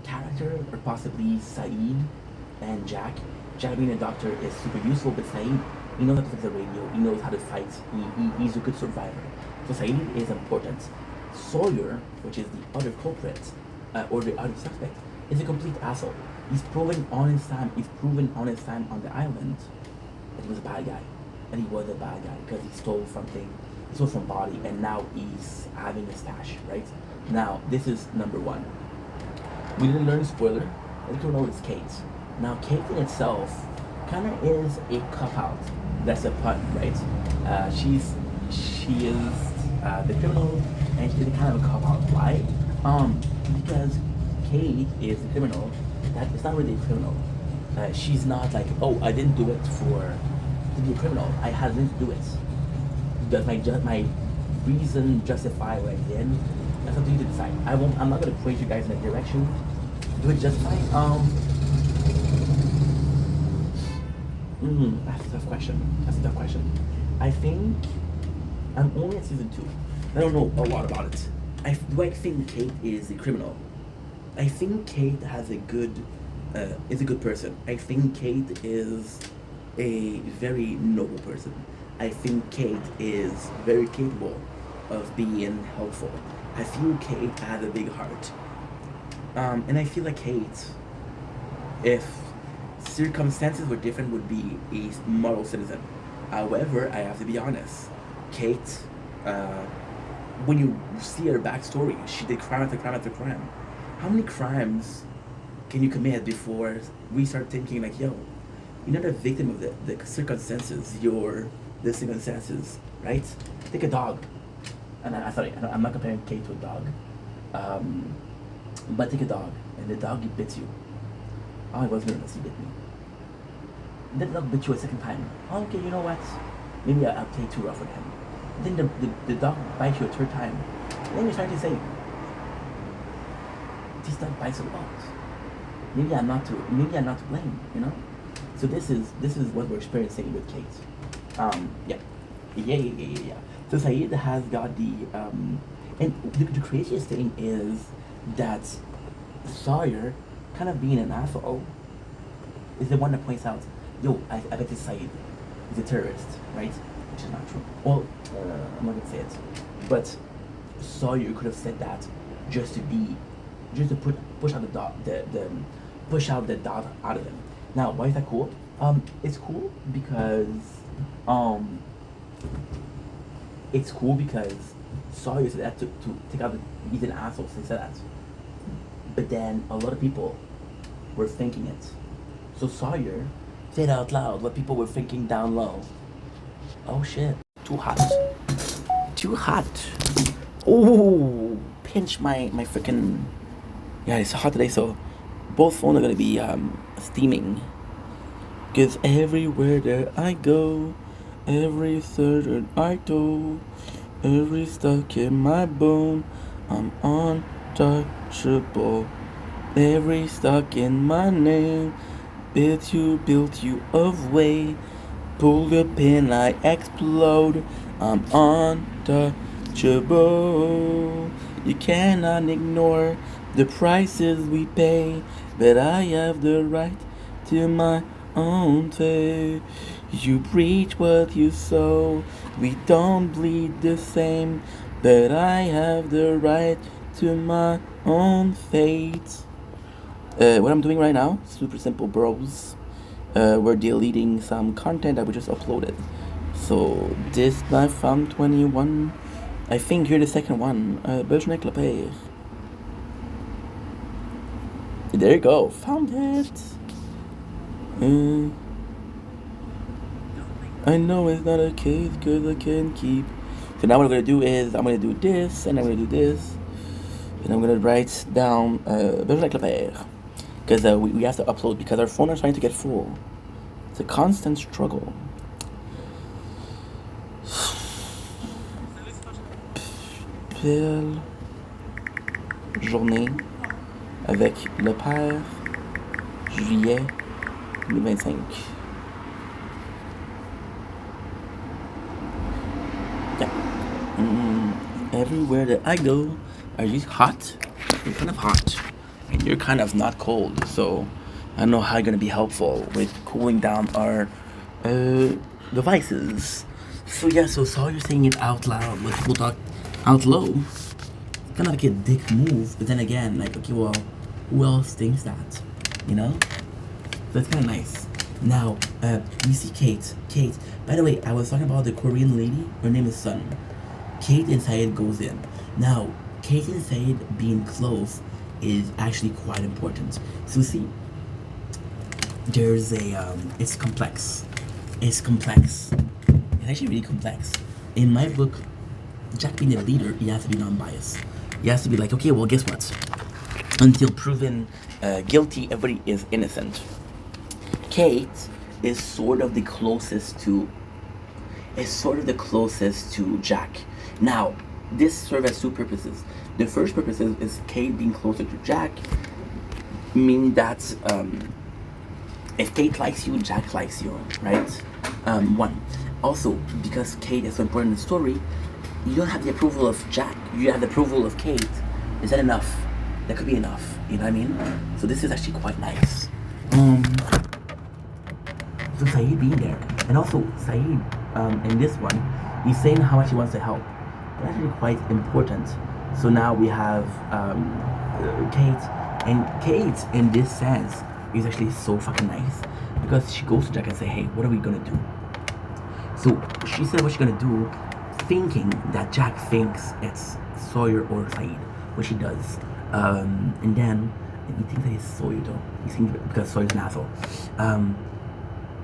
characters are possibly Saeed and Jack. Jack being a doctor is super useful, but Saeed, he knows how to fix the radio, he knows how to fight, he's a good survivor. So Saeed is important. Sawyer, which is the other culprit, or the other suspect, is a complete asshole. He's proven on his time on the island that he was a bad guy. Because he stole from Body, and now he's having a stash, right? Now, this is number 1. We didn't learn spoiler. I think we know it's Kate. Now, Kate in itself kind of is a cop-out. That's a pun, right? She is the criminal, and she's kind of a cop-out. Why? Because Kate is the criminal. That is not really a criminal. She's not like, oh, I didn't do it to be a criminal. I had nothing to do it. Does my reason justify what I did? That's up to you to decide. I'm not gonna point you guys in a direction. Do it justify? That's a tough question. I think I'm only at season 2. I don't know a lot about it. Do I think Kate is a criminal? I think Kate has a good is a good person. I think Kate is a very noble person. I think Kate is very capable of being helpful. I feel Kate has a big heart. And I feel like Kate, if circumstances were different, would be a model citizen. However, I have to be honest. Kate, uh, when you see her backstory, she did crime after crime after crime. How many crimes can you commit before we start thinking like, yo, you're not a victim of the circumstances, you're the circumstances, right? Take a dog. And sorry, I'm not comparing Kate to a dog. But take a dog, and the dog bit you. Oh, it was nervous, he bit me. Then the dog bit you a second time. Oh, okay, you know what? Maybe I'll play too rough with him. Then the dog bites you a third time. Then you're trying to say, this dog bites a lot. Maybe I'm not to blame, you know? So this is what we're experiencing with Kate. Yeah. So Saeed has got and the craziest thing is that Sawyer, kind of being an asshole, is the one that points out, yo, I bet this Saeed is a terrorist, right? Which is not true. Well, I'm not gonna say it, but Sawyer could have said that just to push out push out the dot out of them. Now, why is that cool? It's cool because Sawyer said that to take out he's an asshole, so he said that. But then a lot of people were thinking it. So Sawyer said out loud what people were thinking down low. Oh shit. Too hot. Oh, pinch my freaking. Yeah, it's hot today, so both phones are gonna be steaming. Cause everywhere that I go, every third I do, every stuck in my bone, I'm untouchable. Every stuck in my name, built you of way. Pull the pin, I explode. I'm untouchable. You cannot ignore the prices we pay, but I have the right to my own fate. You reach what you sow. We don't bleed the same, but I have the right to my own fate. What I'm doing right now, super simple, bros. We're deleting some content that we just uploaded. So this live from 21. I think you're the second one. Bergerac Lepage. There you go. Found it. I know it's not a case because I can't keep. So now what I'm gonna do is I'm gonna do this and I'm gonna do this, and I'm gonna write down Bergerac Lepage. Because we have to upload because our phone is trying to get full. It's a constant struggle. Belle journée avec le père, juillet 2025. Yeah. Everywhere that I go, are you hot? You're kind of hot. And you're kind of not cold, so I don't know how you're gonna be helpful with cooling down our devices. So yeah, so Sawyer's saying it out loud, but people talk out low. Kind of like a dick move, but then again, like, okay, well, who else thinks that? You know? So it's kind of nice. Now, you see Kate. Kate, by the way, I was talking about the Korean lady. Her name is Sun. Kate and Saeed goes in. Now, Kate and Saeed being close is actually quite important. So see, there's a it's complex. It's actually really complex. In my book, Jack being a leader, he has to be non-biased. He has to be like, okay, well, guess what? Until proven guilty, everybody is innocent. Kate is sort of the closest to Jack. Now, this serves as two purposes. The first purpose is Kate being closer to Jack, meaning that if Kate likes you, Jack likes you, right? One. Also, because Kate is so important in the story, you don't have the approval of Jack, you have the approval of Kate. Is that enough? That could be enough, you know what I mean? So this is actually quite nice. Um, so Saeed being there, and also Saeed, in this one, he's saying how much he wants to help. That's actually quite important. So now we have Kate, and Kate, in this sense, is actually so fucking nice because she goes to Jack and say, "Hey, what are we gonna do?" So she said what she's gonna do, thinking that Jack thinks it's Sawyer or Saeed, which he does. And then he thinks that it's Sawyer though. He thinks because Sawyer's an asshole.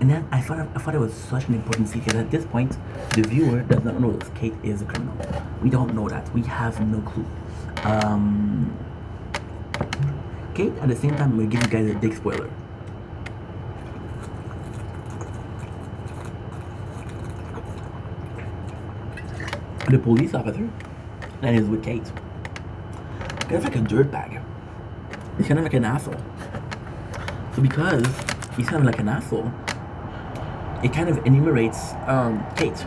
And then I thought it was such an important scene because at this point, the viewer does not know that Kate is a criminal. We don't know that. We have no clue. Kate, at the same time, I'm gonna give you guys a big spoiler. The police officer that is with Kate, kind of like a dirtbag. He's kind of like an asshole. So because he's kind of like an asshole, it kind of enumerates Kate.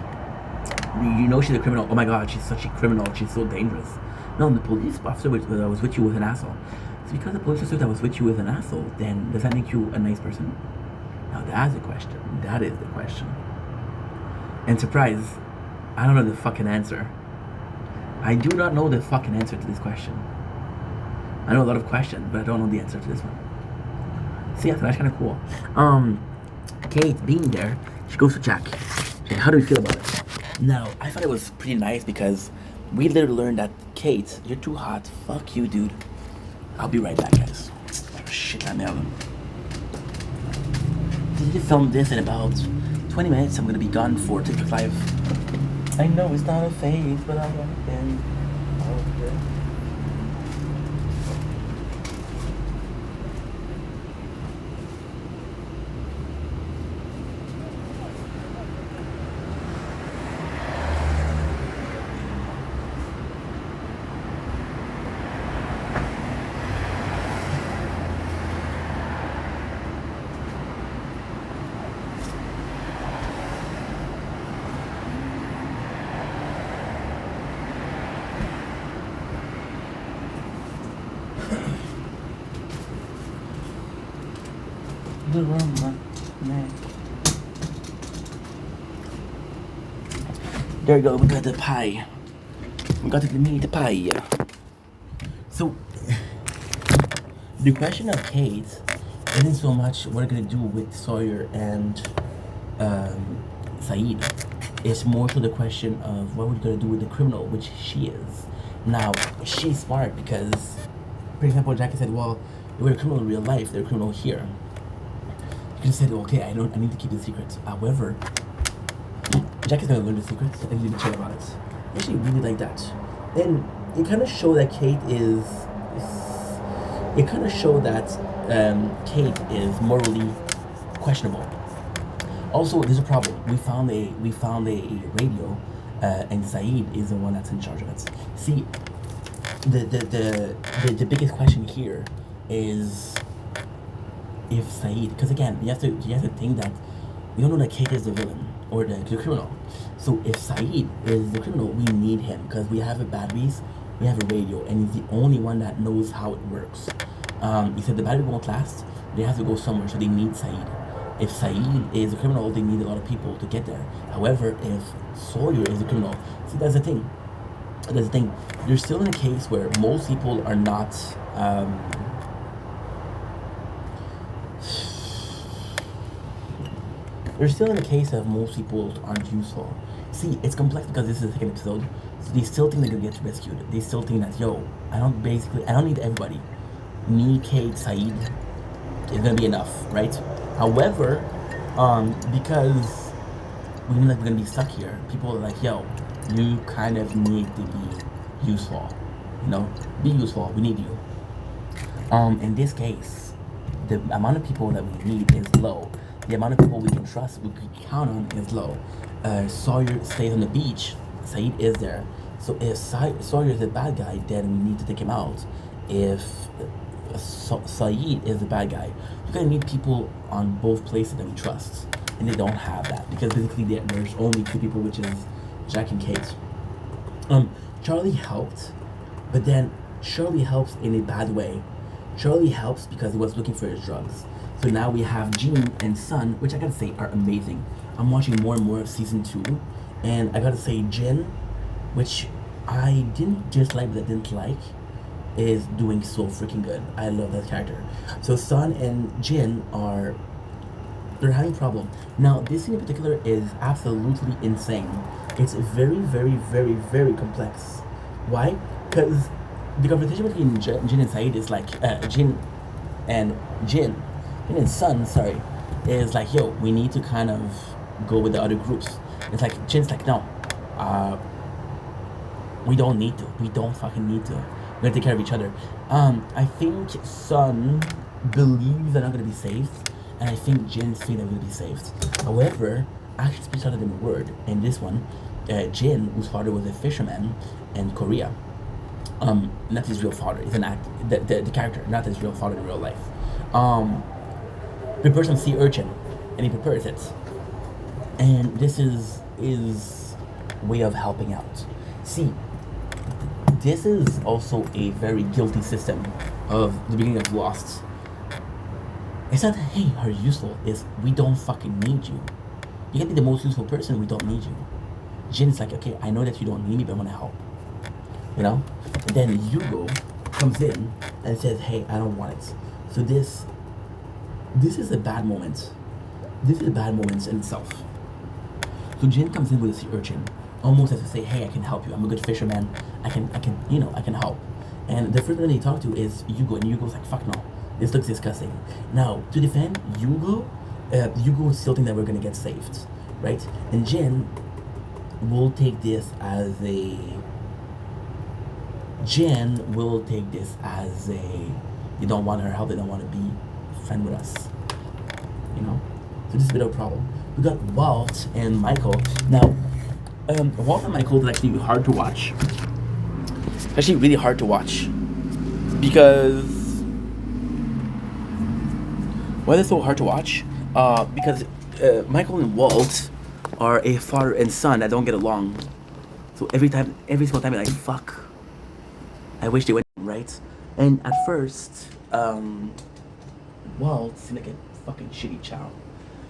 You know she's a criminal. Oh my god, she's such a criminal. She's so dangerous. No, the police officer that was with you was an asshole. So because the police officer that was with you was an asshole, then does that make you a nice person? Now that's the question. That is the question. And surprise, I don't know the fucking answer. I do not know the fucking answer to this question. I know a lot of questions, but I don't know the answer to this one. See, that's kind of cool. Kate being there, she goes to Jack. Okay, how do we feel about it? Now, I thought it was pretty nice because we literally learned that Kate, you're too hot. Fuck you, dude. I'll be right back, guys. Oh, shit, I'm out. Did you film this in about 20 minutes? I'm gonna be gone for TikTok Live. I know it's not a phase, but I have been out there. There we go, we got the pie. We got the meat pie. So, the question of Kate isn't so much what we're gonna do with Sawyer and Saeed. It's more so the question of what we're gonna do with the criminal, which she is. Now, she's smart because, for example, Jackie said, well, they were a criminal in real life, they're a criminal here. You could have said, okay, I need to keep the secret. However, Jackie's gonna learn the secrets and you need to chill about it. I actually really like that. And it kind of show that Kate is. It kind of show that Kate is morally questionable. Also, there's a problem. We found a radio, and Saeed is the one that's in charge of it. See, the biggest question here is if Saeed, because again, you have to think that we don't know that Kate is the villain or the criminal. So if Saeed is the criminal, we need him because we have a batteries, we have a radio, and he's the only one that knows how it works. He said the battery won't last. They have to go somewhere, so they need Saeed. If Saeed is a criminal, they need a lot of people to get there. However, if Sawyer is a criminal, see, that's the thing. They're still in a case where most people are not. They're still in a case of most people aren't useful. See, it's complex because this is the second episode. So they still think they're gonna get rescued. They still think that, yo, I don't need everybody. Me, Kate, Saeed is gonna be enough, right? However, because we know that we're gonna be stuck here, people are like, yo, you kind of need to be useful. You know, be useful. We need you. In this case, the amount of people that we need is low. The amount of people we can trust, we can count on, is low. Sawyer stays on the beach. Saeed is there. So if Sawyer is the bad guy, then we need to take him out. If Saeed is the bad guy, you're gonna need people on both places that we trust, and they don't have that because basically there's only two people, which is Jack and Kate. Charlie helped, but then Charlie helps in a bad way. Charlie helps because he was looking for his drugs. So now we have Jin and Sun, which I gotta say are amazing. I'm watching more and more of season 2, and I gotta say Jin, which I didn't dislike but I didn't like, is doing so freaking good. I love that character. So Sun and Jin are, they're having problem. Now this scene in particular is absolutely insane. It's very, very, very, very complex. Why? Because the conversation between Jin and Saeed is like and Jin, Jin and Sun, sorry, is like, yo, we need to kind of go with the other groups. It's like Jin's like, no, uh, we don't need to. We don't fucking need to. We're gonna take care of each other. I think Sun believes they're not gonna be saved, and I think Jin's feeling they're gonna be saved. However, action speaks louder than word. In this one, Jin, whose father was a fisherman in Korea, not his real father, he's an act, the character, not his real father in real life, prepares some sea urchin, and he prepares it, and this is his way of helping out. See, this is also a very guilty system of the beginning of Lost. It's not, hey, are you useful? It's, we don't fucking need you. You can be the most useful person, we don't need you. Jin is like, okay, I know that you don't need me, but I want to help. You know? And then Hugo comes in and says, hey, I don't want it. So this is a bad moment. This is a bad moment in itself. So Jin comes in with a sea urchin, almost as to say, hey, I can help you. I'm a good fisherman. I can help. And the first person they talk to is Hugo, and Hugo's like, fuck no. This looks disgusting. Now, to defend Hugo, Hugo still think that we're gonna get saved, right? And Jin will take this as a they don't want our help, they don't want to be friend with us. You know? So this is a bit of a problem. We got Walt and Michael. Now, Walt and Michael is actually hard to watch. It's actually really hard to watch. Because why is it so hard to watch? Because Michael and Walt are a father and son that don't get along. So every single time, you're like, fuck. I wish they went right. And at first, Walt seemed like a fucking shitty child.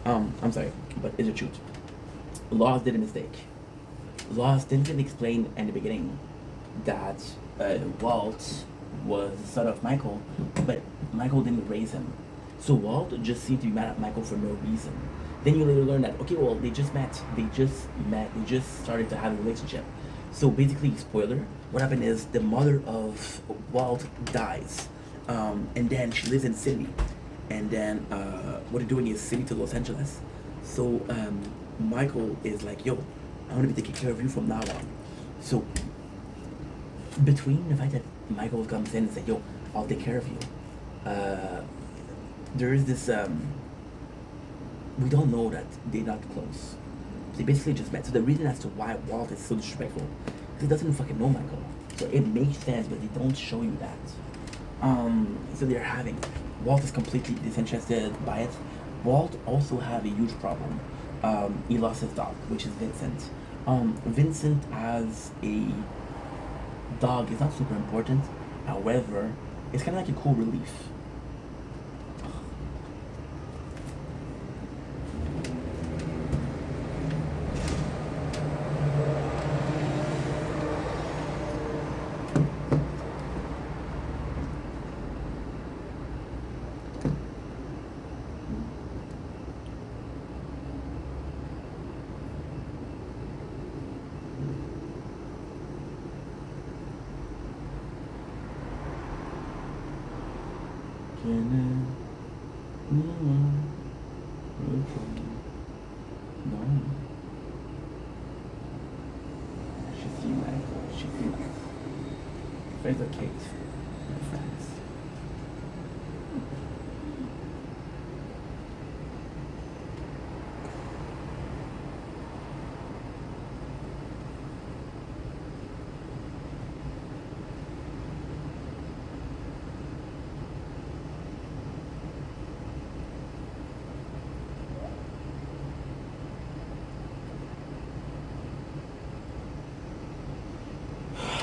I'm sorry, but it's the truth. Lost did a mistake. Lost didn't explain in the beginning that Walt was the son of Michael, but Michael didn't raise him. So Walt just seemed to be mad at Michael for no reason. Then you later learn that, okay, well, they just started to have a relationship. So basically, spoiler, what happened is the mother of Walt dies, and then she lives in Sydney, and then what they're doing is Sydney to Los Angeles. So Michael is like, yo, I want to be taking care of you from now on. So between the fact that Michael comes in and says, yo, I'll take care of you, there is this, we don't know that they're not close. They basically just met. So the reason as to why Walt is so disrespectful is he doesn't fucking know Michael. So it makes sense, but they don't show you that. So they're having, Walt is completely disinterested by it. Walt also have a huge problem. He lost his dog, which is Vincent. Vincent as a dog is not super important. However, it's kind of like a cool relief. Friends of Kate. Friends.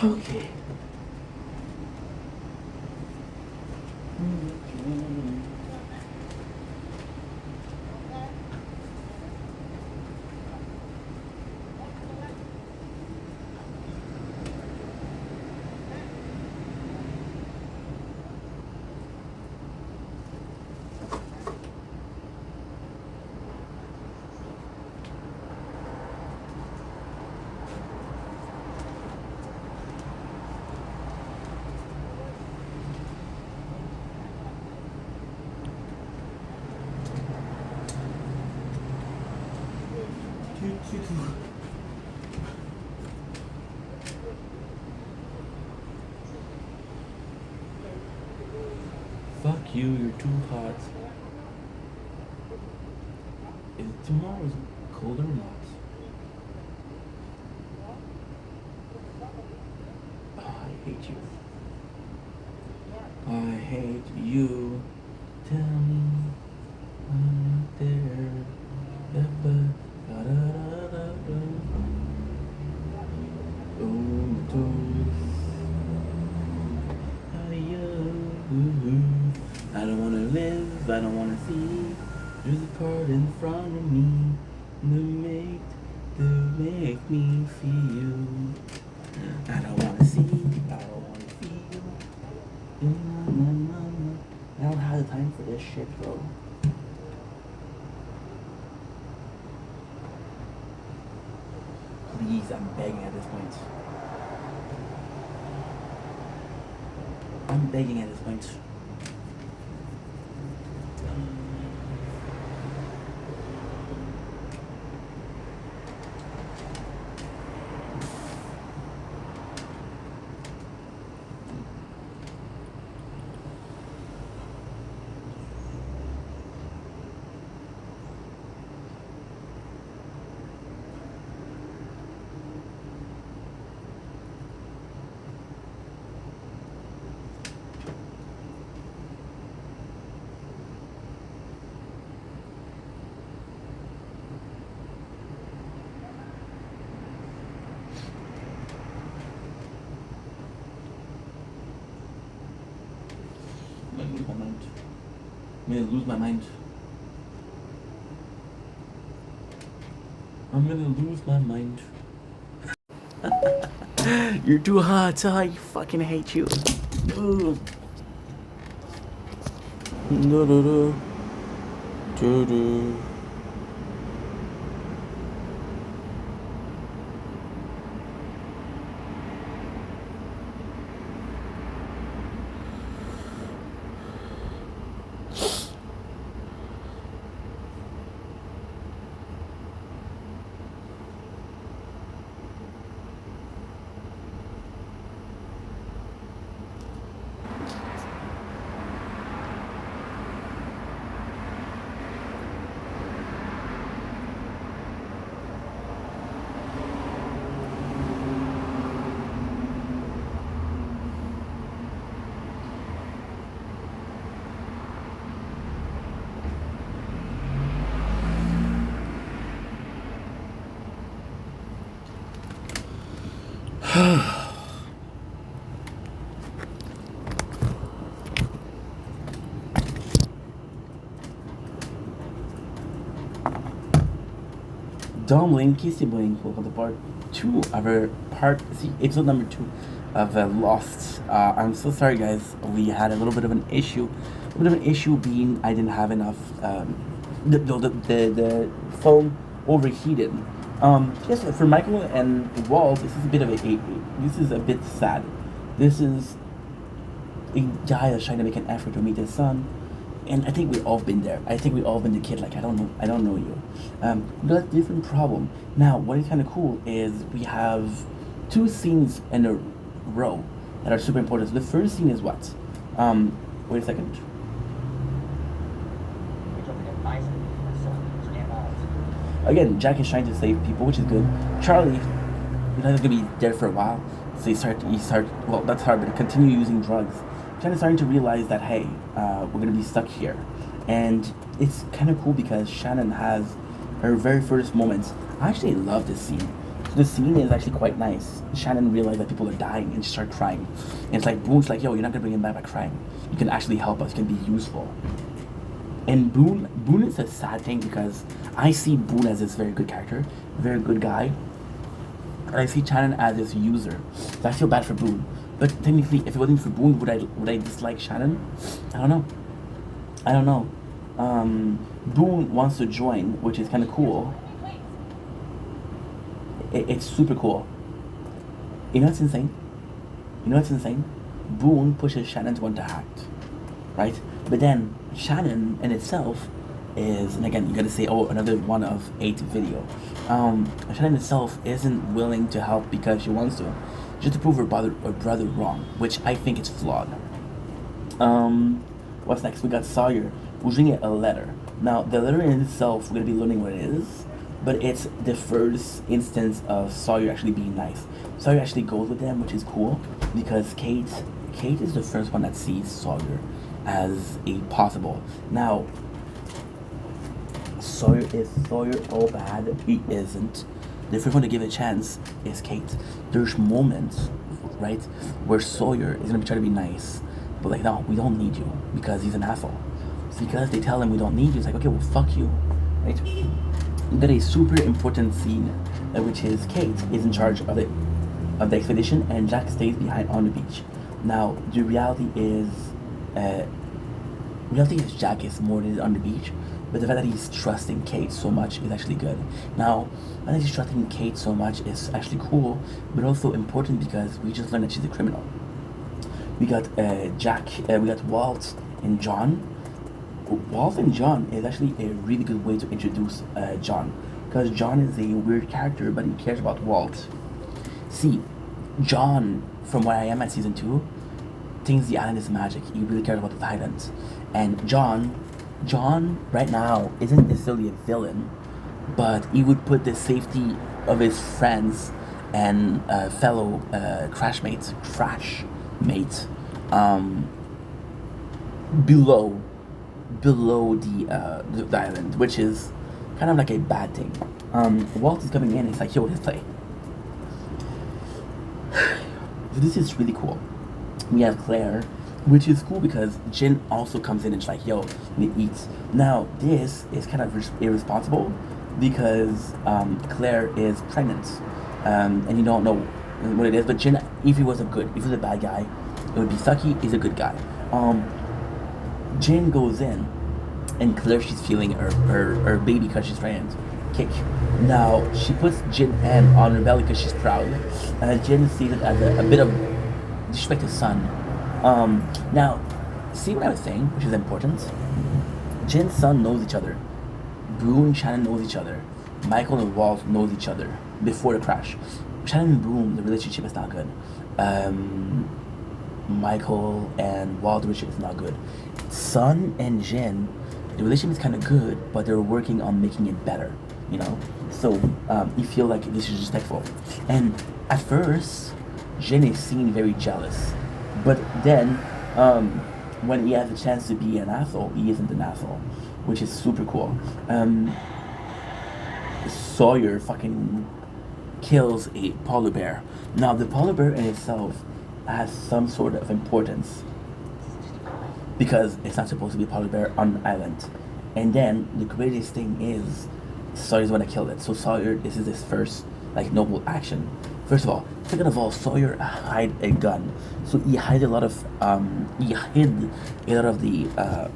Okay. you're too hot. Is tomorrow cold or not? Oh, I hate you. I hate you. Tell me I'm not there. Da-ba-da-da-da-da. I don't wanna live, I don't wanna see. There's a part in front of me to make me feel. I don't wanna see, I don't wanna feel. I don't have the time for this shit, bro. Please, I'm begging at this point. I'm begging at this point. I'm gonna lose my mind. I'm gonna lose my mind. You're too hot. I fucking hate you. Ugh. Do-do-do. Do-do. Domlin Kissibling, welcome to part 2 of our episode number 2 of Lost. I'm so sorry, guys. We had a little bit of an issue. Being I didn't have enough. The phone overheated. Yes, for Michael and Walt, this is a bit of this is a bit sad. This is a guy that's trying to make an effort to meet his son. And I think we've all been there. I think we've all been the kid, like, I don't know you. But that's a different problem. Now, what is kind of cool is we have 2 scenes in a row that are super important. So the first scene is what? Wait a second. Again, Jack is trying to save people, which is good. Charlie, he's not gonna be there for a while. So he start, well, that's hard, but continue using drugs. Kind of starting to realize that, hey, we're gonna be stuck here. And it's kind of cool because Shannon has her very first moments. I actually love this scene. The scene is actually quite nice. Shannon realized that people are dying and she started crying. And it's like, Boone's like, yo, you're not gonna bring him back by crying. You can actually help us, you can be useful. And Boone is a sad thing because I see Boone as this very good character, very good guy. And I see Shannon as this user. So I feel bad for Boone. But technically, if it wasn't for Boone, would I dislike Shannon? I don't know. Boone wants to join, which is kind of cool. It's super cool. You know what's insane? Boone pushes Shannon to want to act, right? But then Shannon in itself is, and again, you gotta say, oh, another one of 8 video. Shannon itself isn't willing to help because she wants to. Just to prove her brother wrong, which I think is flawed. What's next? We got Sawyer, who's reading a letter. Now, the letter in itself, we're gonna be learning what it is, but it's the first instance of Sawyer actually being nice. Sawyer actually goes with them, which is cool, because Kate is the first one that sees Sawyer as a possible. Now, Sawyer, is Sawyer all bad? He isn't. The first one to give it a chance is Kate. There's moments, right, where Sawyer is gonna be trying to be nice, but like, no, we don't need you because he's an asshole. It's because they tell him we don't need you. It's like, okay, well, fuck you, right? We got a super important scene, which is Kate is in charge of the expedition, and Jack stays behind on the beach. Now, the reality is Jack is more than on the beach, but the fact that he's trusting Kate so much is actually good. Now, I think he's trusting Kate so much is actually cool, but also important because we just learned that she's a criminal. We got Jack, we got Walt and John. Walt and John is actually a really good way to introduce John, because John is a weird character, but he cares about Walt. See, John, from where I am at season 2, thinks the island is magic. He really cares about the island. And John right now isn't necessarily a villain, but he would put the safety of his friends and fellow crash mate, below the island, which is kind of like a bad thing. Walt is coming in. It's like, yo, let's play. This is really cool. We have Claire, which is cool because Jin also comes in and she's like, yo, we need to eat. Now, this is kind of irresponsible because Claire is pregnant, and you don't know what it is. But Jin, if he was a bad guy, it would be Saki. He's a good guy. Jin goes in, and Claire, she's feeling her baby because she's pregnant. Kick. Now, she puts Jin's hand on her belly because she's proud. Jin sees it as a bit of disrespect to his son. Now, see what I was saying, which is important? Jin's son knows each other. Broom and Shannon knows each other. Michael and Walt knows each other before the crash. Shannon and Broom, the relationship is not good. Michael and Walt, the relationship is not good. Sun and Jin, the relationship is kind of good, but they're working on making it better, you know? So, you feel like this is respectful. And at first, Jin is seen very jealous. But then, when he has a chance to be an asshole, he isn't an asshole, which is super cool. Sawyer fucking kills a polar bear. Now, the polar bear in itself has some sort of importance because it's not supposed to be a polar bear on an island. And then the greatest thing is Sawyer's the one that killed it. So Sawyer, this is his first like noble action. First of all, second of all, Sawyer hid a gun. So he hid a lot of the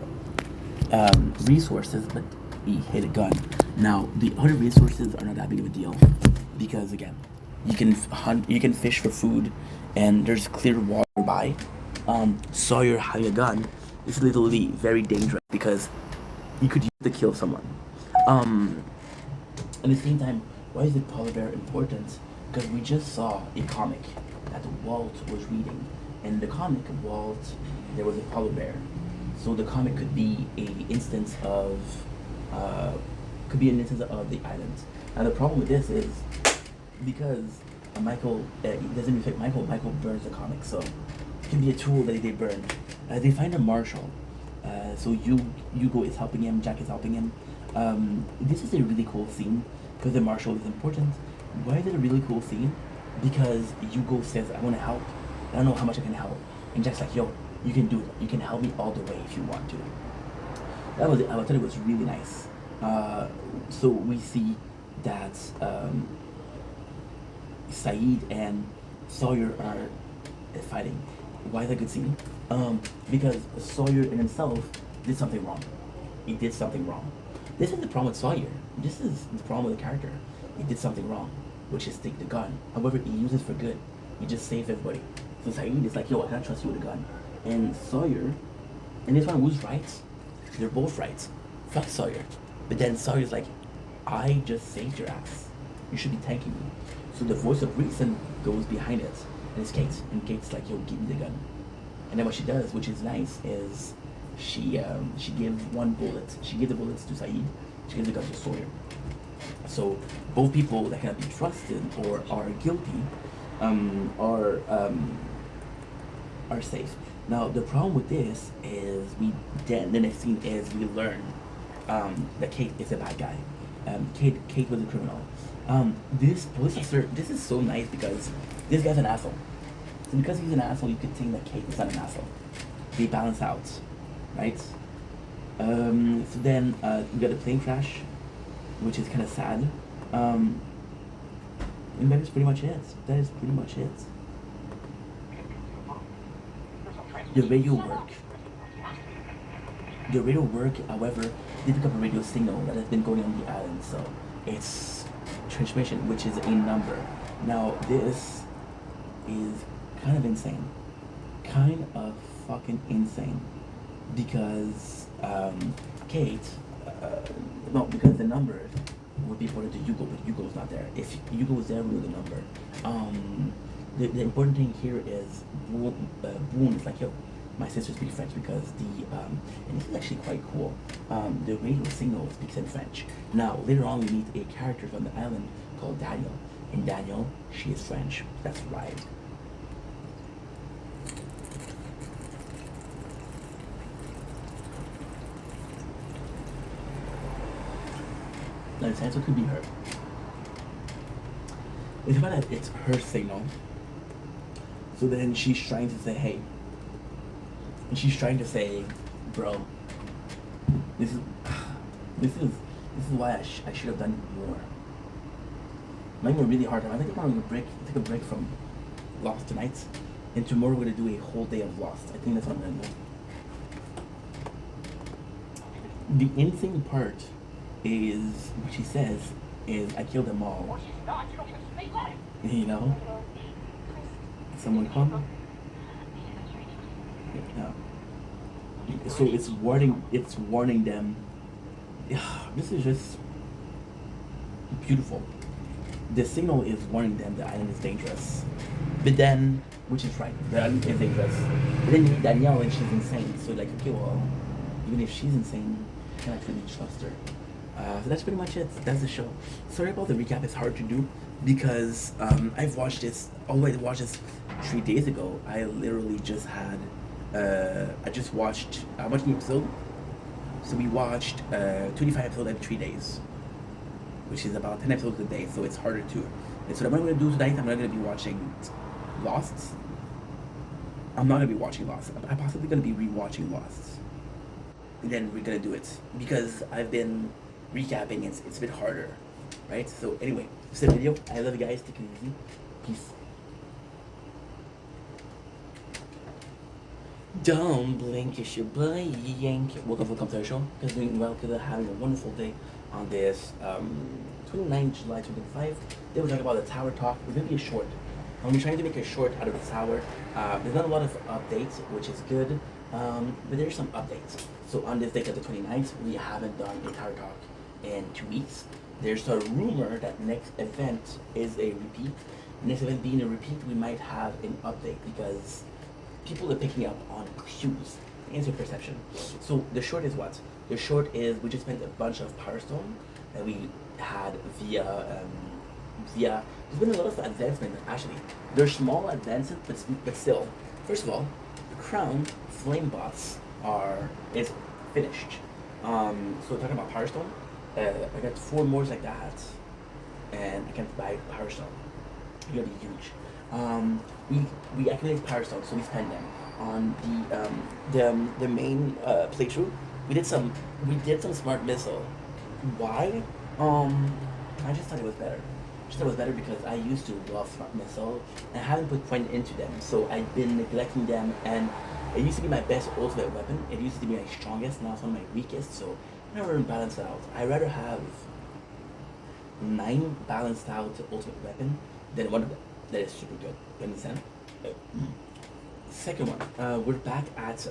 resources, but he hid a gun. Now the other resources are not that big of a deal because again, you can hunt, you can fish for food, and there's clear water by. Sawyer having a gun is literally very dangerous because you could use it to kill someone. At the same time, why is the polar bear important? Because we just saw a comic that Walt was reading. In the comic, there was a polar bear. So the comic could be an instance of the island. And the problem with this is because Michael, it doesn't reflect Michael. Michael burns the comic, so it can be a tool that they burn. They find a marshal. So Hugo is helping him. Jack is helping him. This is a really cool scene because the marshal is important. Why is it a really cool scene? Because Hugo says, I want to help. I don't know how much I can help. And Jack's like, yo, you can do it. You can help me all the way if you want to. That was it. I thought it was really nice. So we see that Saeed and Sawyer are fighting. Why is that a good scene? Because Sawyer in himself did something wrong. He did something wrong. This is the problem with Sawyer. This is the problem with the character. He did something wrong, which is take the gun. However, he uses it for good. He just saves everybody. So Saeed is like, yo, I can't trust you with a gun. And Sawyer, and this one, who's right? They're both right. Fuck Sawyer. But then Sawyer's like, I just saved your ass. You should be thanking me. So the voice of reason goes behind it. And it's Kate. And Kate's like, yo, give me the gun. And then what she does, which is nice, is she gave one bullet. She gave the bullets to Saeed. She gave the gun to Sawyer. So both people that cannot be trusted or are guilty um, are um, are safe. Now the problem with this is then the next scene is we learn that Kate is a bad guy. Kate was a criminal. This police officer, this is so nice because this guy's an asshole. So because he's an asshole, you could think that Kate is not an asshole. They balance out, right? So then we got a plane crash, which is kind of sad. And that is pretty much it. That is pretty much it. The radio work. The radio work, however, they pick up a radio signal that has been going on the island, so it's transmission, which is a number. Now this is kind of insane. Kind of fucking insane. Because Kate, no, because the number would be reported to Hugo, but Hugo's not there. If Hugo was there, we know the number. The important thing here is Boone is like, yo, my sister speaks French because and this is actually quite cool. The radio signal speaks in French. Now, later on, we meet a character from the island called Daniel. And Daniel, she is French. That's right. Now, the answer could be her. It's about that it's her signal. So then she's trying to say, hey. And she's trying to say, bro, this is why I should have done more. I'm having a really hard time. I think I'm gonna take a break from Lost tonight, and tomorrow we're gonna do a whole day of Lost. I think that's what I'm gonna do. The insane part is what she says is, I killed them all. You know? Someone come? Yeah. So it's warning them. This is just beautiful. The signal is warning them the island is dangerous. But then, which is right, the island is dangerous. But then you meet Danielle and she's insane. So like, okay, well, even if she's insane, you can actually trust her. So that's pretty much it. That's the show. Sorry about the recap. It's hard to do because I've watched this. Although I watched this 3 days ago, I literally just had. I just watched. How much episode? So we watched 25 episodes every 3 days, which is about 10 episodes a day. So it's harder to. And so what I'm going to do tonight, I'm not going to be watching Lost. I'm not going to be watching Lost. I'm possibly going to be rewatching Lost. And then we're going to do it because I've been recapping. It's a bit harder, right? So anyway, this is the video. I love you guys. Take it easy. Peace. Don't blink, it's your boy Yank. Welcome to our show. Guys doing well, because having a wonderful day on this 29th July 2025. Today we're talking about the Tower Talk. It's gonna be a short. We're trying to make a short out of the Tower. There's not a lot of updates, which is good, but there's some updates. So on this date of the 29th, we haven't done a Tower Talk in 2 weeks. There's a rumor that next event is a repeat. Next event being a repeat, we might have an update because people are picking up on cues and your perception. So the short is what? The short is we just spent a bunch of Power Stone that we had via. There's been a lot of advancement actually. They're small advancements, but still. First of all, the Crown Flame Bots is finished. So talking about Power Stone, I got 4 more like that, and I can buy Power Stone. It's gonna be huge. We accumulate Power Stones, so we spend them on the main playthrough. We did some Smart Missile. Why? I just thought it was better. Just thought it was better because I used to love Smart Missile and I haven't put point into them, so I've been neglecting them. And it used to be my best ultimate weapon. It used to be my strongest. Now it's one of my weakest. So I never balance it out. I'd rather have 9 balanced out ultimate weapon than one of them that is super good. You understand? Second one, we're back at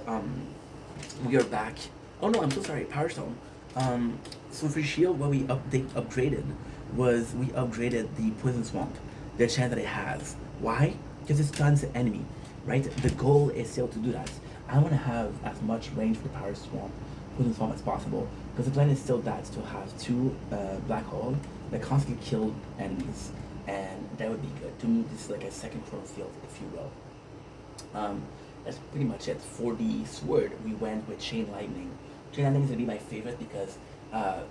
we are back. Oh no, I'm so sorry. Power Stone. So for shield, what we upgraded was we upgraded the Poison Swamp, the chance that it has. Why? Because it stuns the enemy, right? The goal is still to do that. I want to have as much range for Power Swamp, Poison Swamp as possible, because the plan is still that to have two black hole that constantly kill enemies, and that would be good. To me, this is like a second Chrono Field, if you will. That's pretty much it. For the sword, we went with Chain Lightning. Chain Lightning is gonna be my favorite because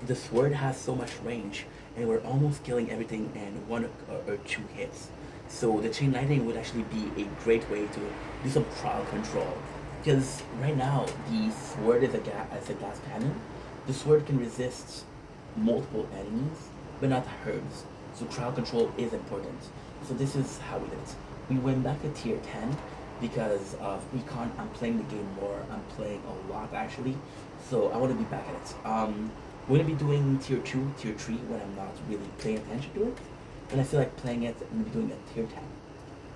the sword has so much range, and we're almost killing everything in one or two hits. So the Chain Lightning would actually be a great way to do some crowd control. Because right now, the sword is as a gas cannon. The sword can resist multiple enemies, but not herbs. So crowd control is important. So this is how we did it. We went back to tier 10 because of recon. I'm playing the game more. I'm playing a lot actually. So I want to be back at it. We're gonna be doing tier 2, tier 3 when I'm not really paying attention to it. When I feel like playing it, I'm gonna be doing a tier 10.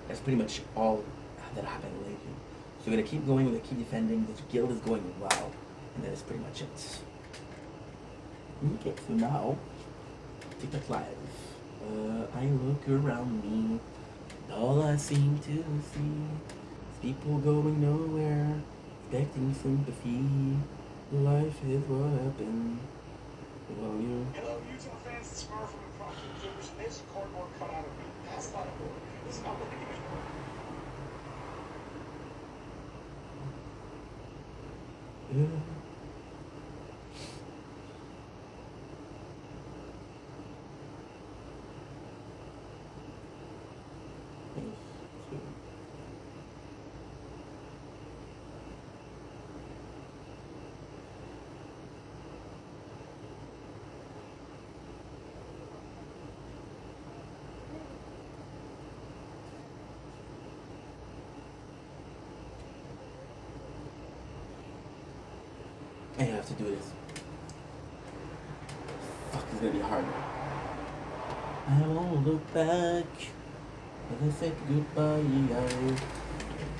That's pretty much all that happened lately. So we're gonna keep going, we're gonna keep defending. This guild is going well, and that is pretty much it. Okay, so now TikTok live. I look around me, all I seem to see is people going nowhere, expecting sympathy. Life is what happened. Well, you. Hello, YouTube fans. It's Smurf from the Procter Gamers. There's a cardboard cutout of me. That's not a board. This is not what the game is. I have to do this. Fuck, it's gonna be hard. I won't look back as I said goodbye.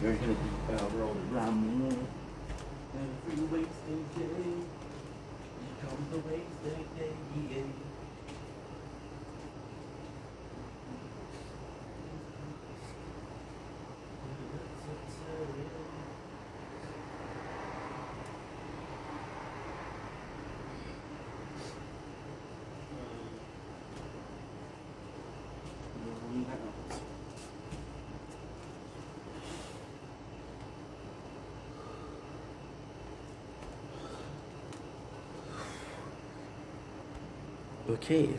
You're gonna be rolled around me. Every wasted day becomes a wasted day. Okay.